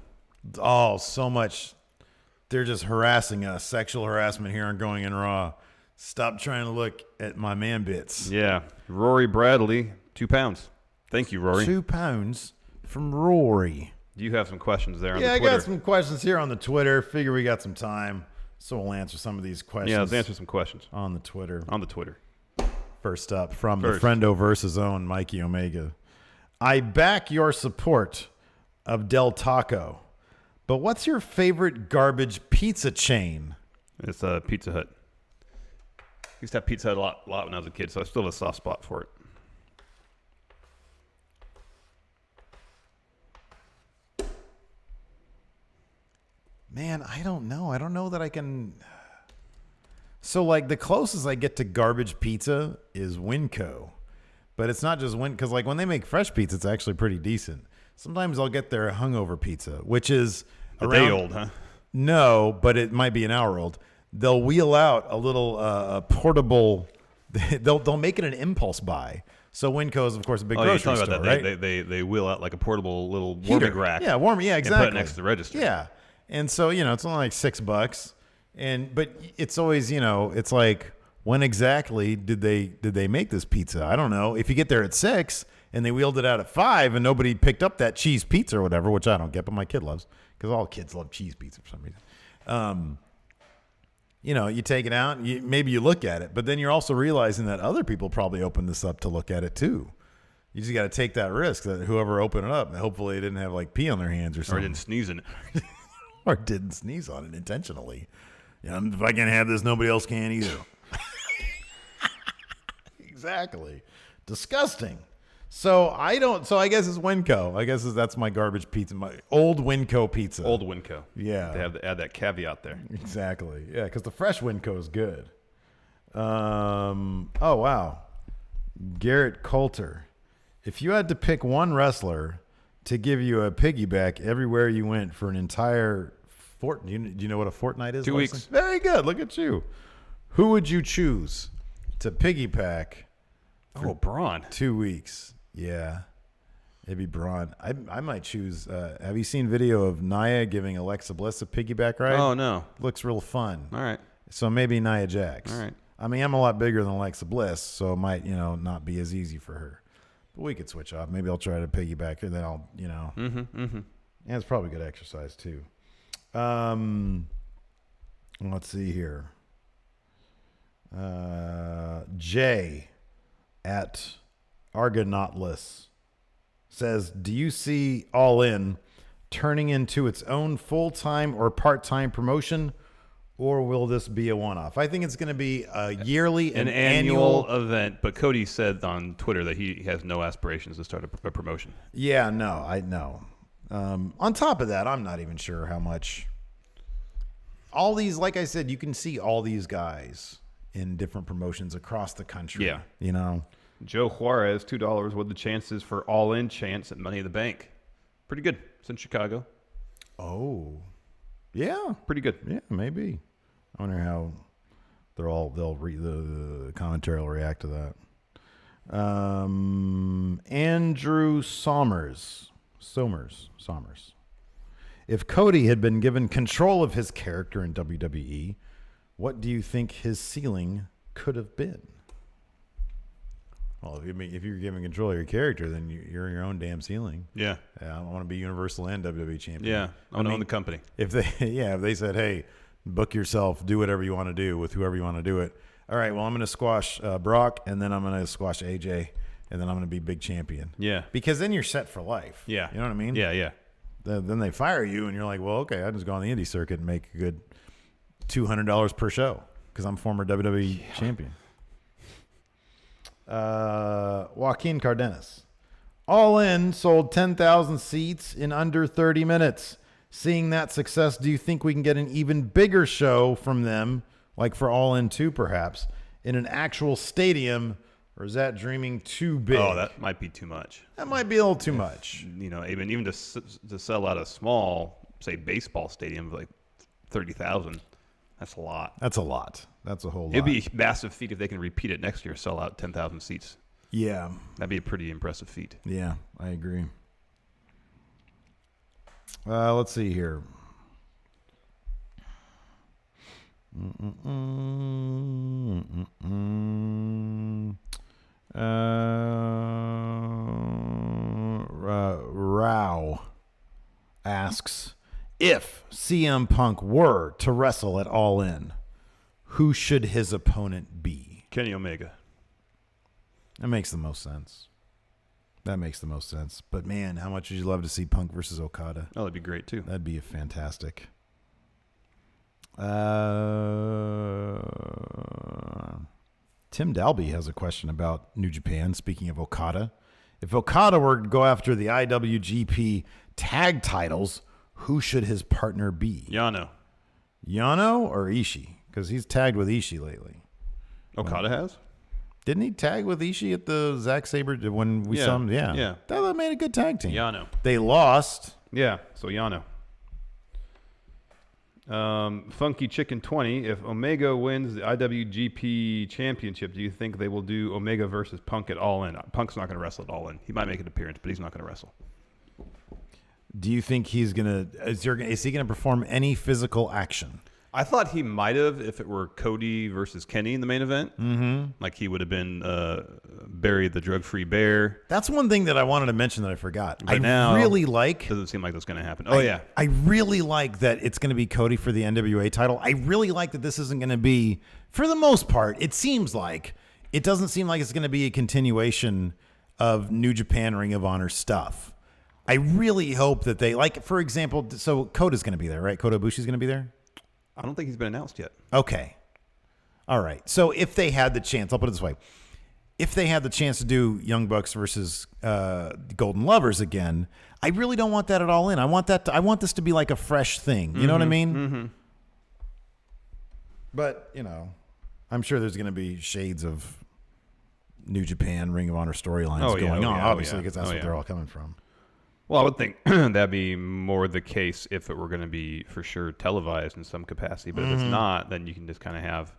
Oh, so much. They're just harassing us. Sexual harassment here on Going in Raw. Stop trying to look at my man bits. Yeah. Rory Bradley, 2 pounds. Thank you, Rory. 2 pounds from Rory. Do you have some questions there on the Yeah, I Twitter? got some questions here on the Twitter. Figure we got some time, so we'll answer some of these questions. Yeah, let's answer some questions. On the Twitter. First up, from the Friendo versus own Mikey Omega. I back your support of Del Taco, but what's your favorite garbage pizza chain? It's Pizza Hut. I used to have Pizza Hut a lot when I was a kid, so I still have a soft spot for it. Man, I don't know. I don't know that I can. So, like, the closest I get to garbage pizza is Winco. But it's not just because, like, when they make fresh pizza, it's actually pretty decent. Sometimes I'll get their hungover pizza, which is a day old, huh? No, but it might be an hour old. They'll wheel out a little portable. They'll make it an impulse buy. So Winco is, of course, a big grocery you're talking store, about that. right? They wheel out like a portable little warming rack. Yeah, Yeah, exactly. And put it next to the register. Yeah, and so it's only like $6, but it's always it's like, when exactly did they make this pizza? I don't know. If you get there at 6 and they wheeled it out at 5 and nobody picked up that cheese pizza or whatever, which I don't get, but my kid loves, because all kids love cheese pizza for some reason. You take it out, maybe you look at it, but then you're also realizing that other people probably opened this up to look at it too. You just got to take that risk that whoever opened it up, hopefully they didn't have like pee on their hands or something. Or didn't sneeze in it. Or didn't sneeze on it intentionally. If I can't have this, nobody else can either. Exactly. Disgusting. So I guess it's Winco. I guess that's my garbage pizza. My old Winco pizza. Old Winco. Yeah. They have to add that caveat there. Exactly. Yeah, because the fresh Winco is good. Oh, wow. Garrett Coulter. If you had to pick one wrestler to give you a piggyback everywhere you went for an entire fortnight, do you know what a fortnight is? 2 weeks. Very good. Look at you. Who would you choose to piggyback? Oh, Braun. 2 weeks. Yeah. It'd be Braun. I might choose. Have you seen video of Nia giving Alexa Bliss a piggyback ride? Oh, no. Looks real fun. All right. So maybe Nia Jax. All right. I mean, I'm a lot bigger than Alexa Bliss, so it might, not be as easy for her. But we could switch off. Maybe I'll try to piggyback her, then I'll, Yeah, it's probably good exercise, too. Let's see here. Jay at Argonautless says, do you see All In turning into its own full-time or part-time promotion, or will this be a one-off? I think it's going to be a yearly an annual event, but Cody said on Twitter that he has no aspirations to start a promotion. Yeah, no, I know. On top of that, I'm not even sure how much. All these, like I said, you can see all these guys in different promotions across the country. Yeah. Joe Juarez, $2. What are the chances for All In chance at Money in the Bank? Pretty good. It's in Chicago. Oh, yeah, pretty good. Yeah, maybe. I wonder how they'll read the commentary will react to that. Andrew Somers. If Cody had been given control of his character in WWE, what do you think his ceiling could have been? Well, if you're giving control of your character, then you're in your own damn ceiling. Yeah. I want to be Universal and WWE champion. Yeah. I want to own the company. If they said, hey, book yourself, do whatever you want to do with whoever you want to do it. All right, well, I'm going to squash Brock, and then I'm going to squash AJ, and then I'm going to be big champion. Yeah. Because then you're set for life. Yeah. You know what I mean? Yeah, yeah. Then they fire you, and you're like, well, okay, I just go on the indie circuit and make a good $200 per show because I'm former WWE champion. Joaquin Cardenas. All In sold 10,000 seats in under 30 minutes. Seeing that success, do you think we can get an even bigger show from them, like for All In 2 perhaps, in an actual stadium, or is that dreaming too big? Oh, that might be too much. That might be a little too much. You know, even to sell out a small, say, baseball stadium of like 30,000, that's a lot. That's a lot. That's a whole lot. It'd be a massive feat if they can repeat it next year, sell out 10,000 seats. Yeah. That'd be a pretty impressive feat. Yeah, I agree. Let's see here. Rao asks, if CM Punk were to wrestle at All In, who should his opponent be? Kenny Omega. That makes the most sense. But man, how much would you love to see Punk versus Okada? Oh, that'd be great too. That'd be fantastic. Tim Dalby has a question about New Japan. Speaking of Okada, if Okada were to go after the IWGP tag titles, who should his partner be? Yano or Ishii? Because he's tagged with Ishii lately. Okada has? Didn't he tag with Ishii at the Zack Sabre when we saw him? Yeah. Yeah. That made a good tag team. Yano. They lost. Yeah, so Yano. Funky Chicken 20. If Omega wins the IWGP Championship, do you think they will do Omega versus Punk at All In? Punk's not going to wrestle at All In. He might make an appearance, but he's not going to wrestle. Do you think he's gonna? Is he gonna perform any physical action? I thought he might have if it were Cody versus Kenny in the main event. Mm-hmm. Like he would have been Barry the drug-free bear. That's one thing that I wanted to mention that I forgot. But now, really like. Doesn't seem like that's going to happen. Oh, yeah. I really like that it's going to be Cody for the NWA title. I really like that this isn't going to be, for the most part, it doesn't seem like it's going to be a continuation of New Japan Ring of Honor stuff. I really hope that they, like, for example, so Kota's going to be there, right? Kota Ibushi's going to be there? I don't think he's been announced yet. Okay. All right. So if they had the chance, I'll put it this way. If they had the chance to do Young Bucks versus Golden Lovers again, I really don't want that at All In. I want this to be like a fresh thing. You know what I mean? Mm-hmm. But, I'm sure there's going to be shades of New Japan Ring of Honor storylines going on, obviously, because that's what they're all coming from. Well, I would think that'd be more the case if it were going to be for sure televised in some capacity. But if it's not, then you can just kind of have,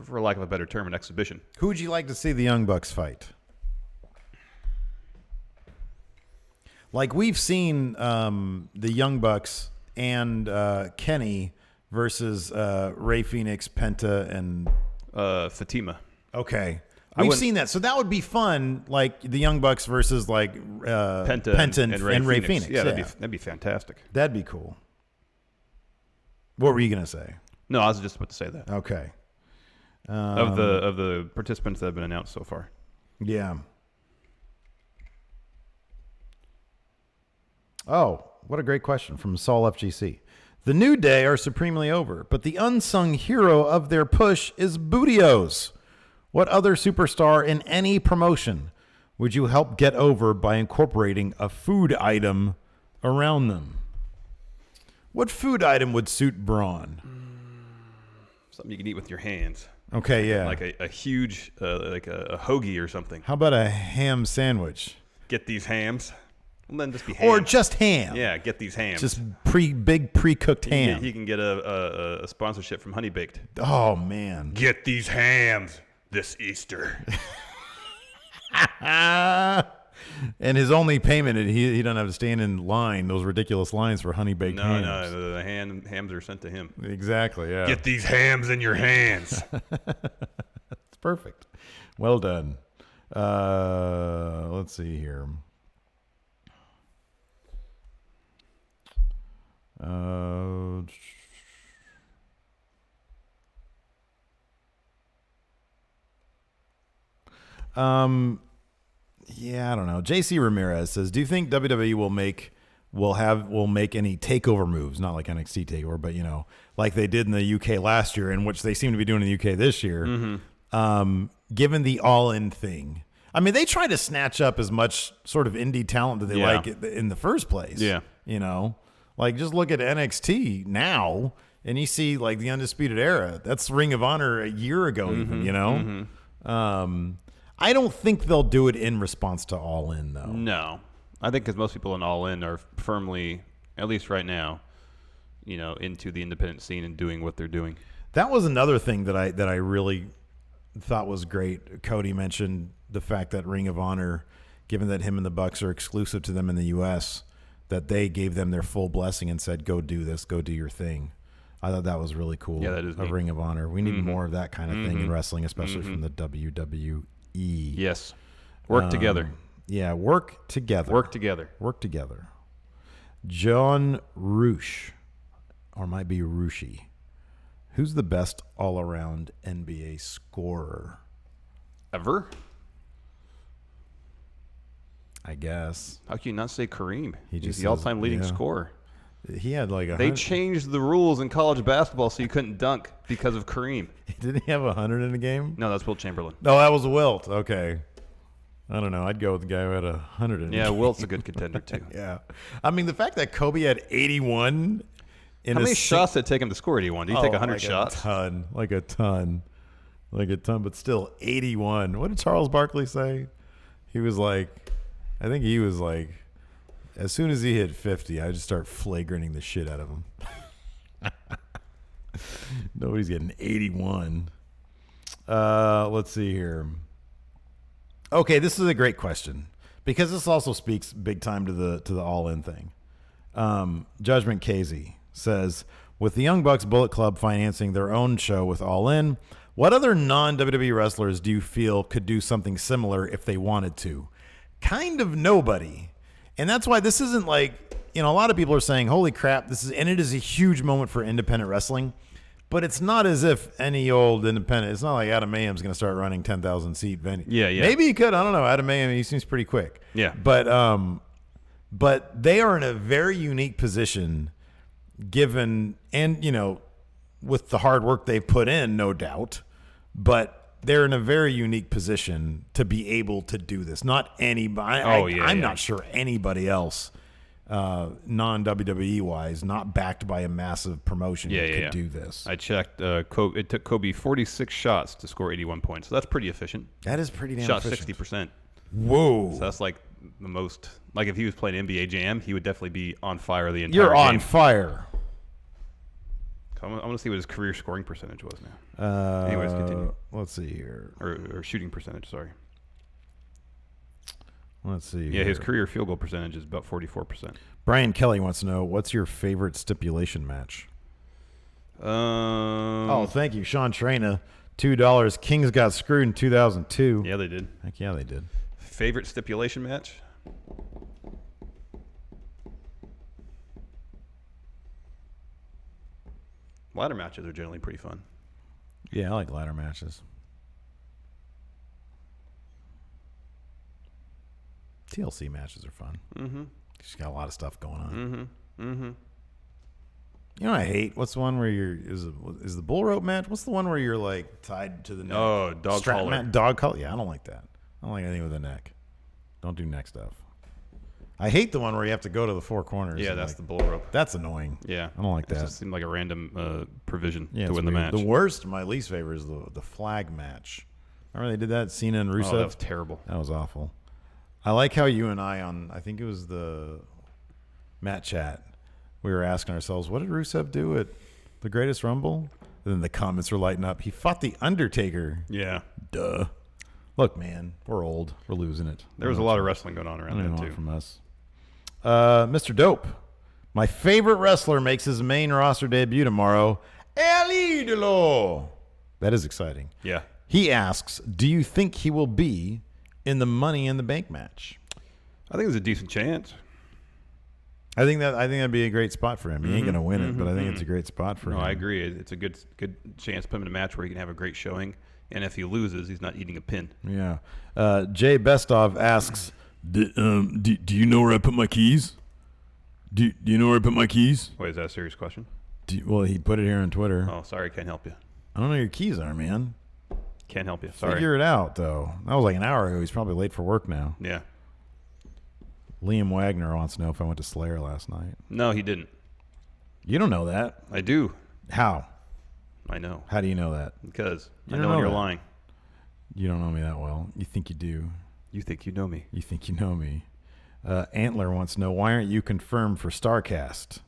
for lack of a better term, an exhibition. Who would you like to see the Young Bucks fight? Like we've seen the Young Bucks and Kenny versus Rey Fenix, Penta, and Fatima. Okay. We've seen that. So that would be fun, like the Young Bucks versus like Penta and Rey Fenix. Yeah, that'd be fantastic. That'd be cool. What were you going to say? No, I was just about to say that. Okay. Of the participants that have been announced so far. Yeah. Oh, what a great question from Saul FGC. The New Day are supremely over, but the unsung hero of their push is Bootios. What other superstar in any promotion would you help get over by incorporating a food item around them? What food item would suit Braun? Something you can eat with your hands. Okay, yeah. Like a huge, like a hoagie or something. How about a ham sandwich? Get these hams. Well, then just be ham. Or just ham. Yeah, get these hams. Just big pre-cooked ham. He can get a sponsorship from Honey Baked. Oh, man. Get these hams this Easter. And his only payment, he doesn't have to stand in line, those ridiculous lines for Honey Baked hams. No, the hams are sent to him. Exactly, yeah. Get these hams in your hands. It's perfect. Well done. Let's see here. Yeah, I don't know. JC Ramirez says, "Do you think WWE will make any takeover moves? Not like NXT takeover, but like they did in the UK last year, and which they seem to be doing in the UK this year. Given the all-in thing, I mean, they try to snatch up as much sort of indie talent that they like in the first place. Yeah, like just look at NXT now, and you see like the Undisputed Era. That's Ring of Honor a year ago, even. I don't think they'll do it in response to All In, though. No. I think because most people in All In are firmly, at least right now, into the independent scene and doing what they're doing. That was another thing that I really thought was great. Cody mentioned the fact that Ring of Honor, given that him and the Bucks are exclusive to them in the U.S., that they gave them their full blessing and said, go do this, go do your thing. I thought that was really cool. Yeah, that is neat. Ring of Honor. We need more of that kind of thing in wrestling, especially from the WWE. Yes. Work together. Yeah, work together. Work together. Work together. John Roosh, or might be Rooshi. Who's the best all-around NBA scorer? Ever? I guess. How can you not say Kareem? He's the says, all-time leading scorer. He had like They changed the rules in college basketball so you couldn't dunk because of Kareem. Didn't he have 100 in a game? No, that's Wilt Chamberlain. No, that was Wilt. Okay. I don't know. I'd go with the guy who had 100 in a game. Yeah, Wilt's a good contender too. Yeah. I mean, the fact that Kobe had 81 in How many shots did it take him to score 81? Did he take 100 shots? Like a ton, but still 81. What did Charles Barkley say? He was like, I think he was like, as soon as he hit 50, I just start flagranting the shit out of him. Nobody's getting 81. Let's see here. Okay, this is a great question because this also speaks big time to the all-in thing. Judgment KZ says, with the Young Bucks Bullet Club financing their own show with All In, what other non-WWE wrestlers do you feel could do something similar if they wanted to? Kind of nobody. And that's why this isn't like, a lot of people are saying, holy crap, it is a huge moment for independent wrestling. But it's not as if any old independent, it's not like Adam Mayhem's going to start running 10,000 seat venue. Yeah. Maybe he could. I don't know. Adam Mayhem, he seems pretty quick. Yeah. But they are in a very unique position given, and, with the hard work they've put in, no doubt. But they're in a very unique position to be able to do this. Not anybody. I'm not sure anybody else, non-WWE wise, not backed by a massive promotion could do this. I checked. It took Kobe 46 shots to score 81 points. So that's pretty efficient. That is pretty damn Shot efficient. 60%. Whoa. So that's like the most. Like if he was playing NBA Jam, he would definitely be on fire the entire You're game. on fire. I want to see what his career scoring percentage was now. Anyways, continue. Let's see here. Or shooting percentage, sorry. Let's see. Yeah, his career field goal percentage is about 44%. Brian Kelly wants to know, what's your favorite stipulation match? Thank you. Sean Trena, $2. Kings got screwed in 2002. Yeah, they did. Heck yeah, they did. Favorite stipulation match? Ladder matches are generally pretty fun. Yeah, I like ladder matches. TLC matches are fun. Mm-hmm. Just got a lot of stuff going on. Mm-hmm. Mm-hmm. You know what I hate? What's the one where is the bull rope match? What's the one where you're like tied to the neck? Oh, dog collar. Dog collar. Yeah, I don't like that. I don't like anything with a neck. Don't do neck stuff. I hate the one where you have to go to the four corners. Yeah, that's the bull rope. That's annoying. Yeah. I don't like that. It just seemed like a random provision to win weird. the match. The worst, my least favorite, is the flag match. Remember they did that? Cena and Rusev? Oh, that was terrible. That was awful. I like how you and I I think it was the Matt Chat, we were asking ourselves, what did Rusev do at the Greatest Rumble? And then the comments were lighting up. He fought The Undertaker. Yeah. Duh. Look, man, we're old. We're losing it. There was a lot of wrestling going on around then, too. From us. Mr. Dope. My favorite wrestler makes his main roster debut tomorrow. El Idolo. That is exciting. Yeah. He asks, do you think he will be in the Money in the Bank match? I think there's a decent chance. I think that'd be a great spot for him. He ain't gonna win it, but I think it's a great spot for him. No, I agree. It's a good chance to put him in a match where he can have a great showing, and if he loses, he's not eating a pin. Yeah. Jay Bestov asks, do you know where I put my keys? Do you know where I put my keys? Wait, is that a serious question? Well, he put it here on Twitter. Oh, sorry, can't help you. I don't know where your keys are, man. Can't help you. Sorry. Figure it out, though. That was like an hour ago. He's probably late for work now. Yeah. Liam Wagner wants to know if I went to Slayer last night. No, he didn't. You don't know that. I do. How? I know. How do you know that? Because You I don't know know when you're that. lying. You don't know me that well. You think you do. You think you know me. You think you know me. Antler wants to know, why aren't you confirmed for StarCast?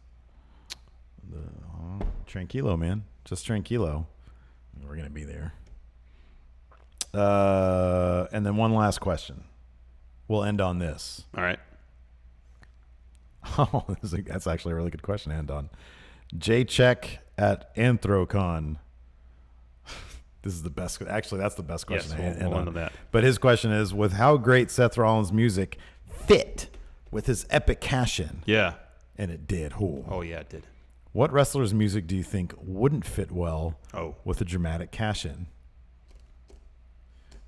Tranquilo, man. Just tranquilo. We're going to be there. And then one last question. We'll end on this. All right. Oh, that's actually a really good question to end on. J-Check at Anthrocon. This is the best. Actually, that's the best question to end we'll on. end on that. But his question is, with how great Seth Rollins' music fit with his epic cash-in? Yeah. And it did. Ooh. Oh, yeah, it did. What wrestler's music do you think wouldn't fit well with a dramatic cash-in?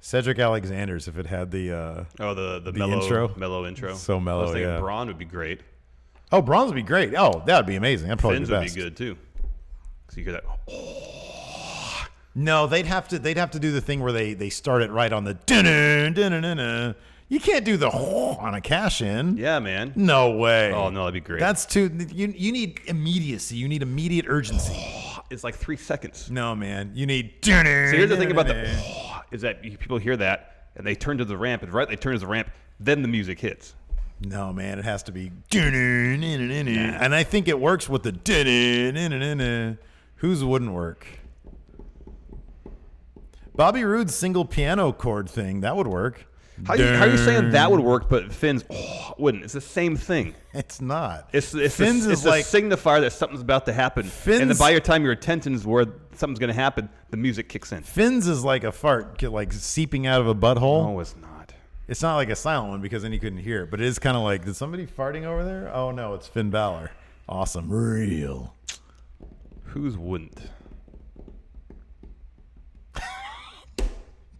Cedric Alexander's, if it had the the mellow intro. So mellow, I was thinking yeah. Braun would be great. Oh, Braun's would be great. Oh, that would be amazing. That'd probably Finn's be the would best. be good too. So you hear that. No, they'd have to do the thing where they start it right on the dun-dun-dun-dun-dun-dun. You can't do the on a cash-in. Yeah, man. No way. Oh no, that'd be great. That's too. You need immediacy. You need immediate urgency. It's like 3 seconds. No, man. You need. So here's the thing about is that people hear that and they turn to the ramp, and right they turn to the ramp, then the music hits. No, man. It has to be. And I think it works with the. Whose wouldn't work? Bobby Roode's single piano chord thing, that would work. How are you saying that would work, but Finn's wouldn't? It's the same thing. It's not. It's Finn's it's is like a signifier that something's about to happen. And then by your time your attention is where something's going to happen, the music kicks in. Finn's is like a fart, like seeping out of a butthole. No, it's not. It's not like a silent one because then you couldn't hear it, but it is kind of like, did somebody farting over there? Oh no, it's Finn Balor. Awesome. Real. Whose wouldn't?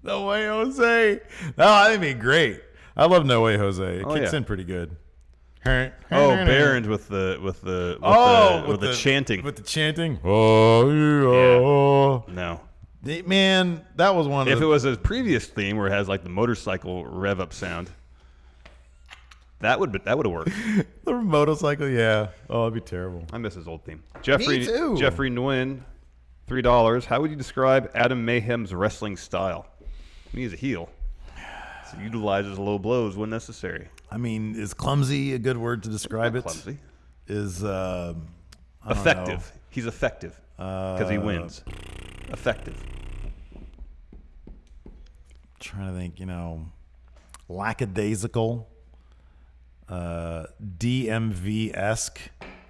No Way Jose. No, I think it'd be great. I love No Way Jose. It kicks yeah. in pretty good. Oh, Barons with the chanting. With the chanting. Oh, yeah. No. Man, that was one of If it was a previous theme where it has like the motorcycle rev up sound, that would have worked. The motorcycle, yeah. Oh, it'd be terrible. I miss his old theme. Jeffrey too. Jeffrey Nguyen, $3. How would you describe Adam Mayhem's wrestling style? He's a heel. So he utilizes low blows when necessary. I mean, is clumsy a good word to describe it? Clumsy. Is I don't Effective. know. He's effective because he wins. Effective. Trying to think, lackadaisical, DMV-esque,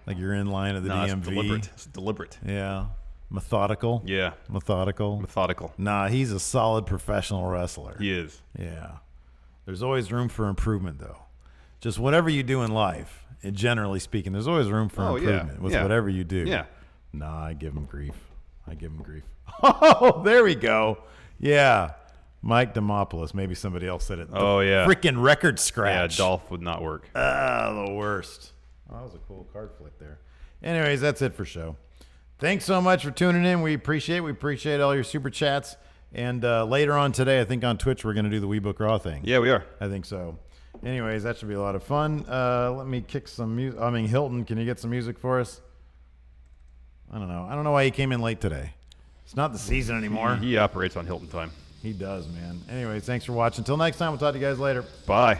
like you're in line at the DMV. It's deliberate. It's deliberate. Yeah. Methodical. Yeah. Methodical. Nah, he's a solid professional wrestler. He is. Yeah. There's always room for improvement, though. Just whatever you do in life, and generally speaking, there's always room for improvement with whatever you do. Yeah. Nah, I give him grief. Oh, there we go. Yeah. Mike Demopoulos. Maybe somebody else said it. Oh, yeah. Freaking record scratch. Yeah, Dolph would not work. The worst. Oh, that was a cool card flick there. Anyways, that's it for show. Thanks so much for tuning in. We appreciate all your super chats. And later on today, I think on Twitch, we're going to do the We Book Raw thing. Yeah, we are. I think so. Anyways, that should be a lot of fun. Let me kick some music. I mean, Hilton, can you get some music for us? I don't know why he came in late today. It's not the season anymore. He operates on Hilton time. He does, man. Anyways, thanks for watching. Until next time, we'll talk to you guys later. Bye.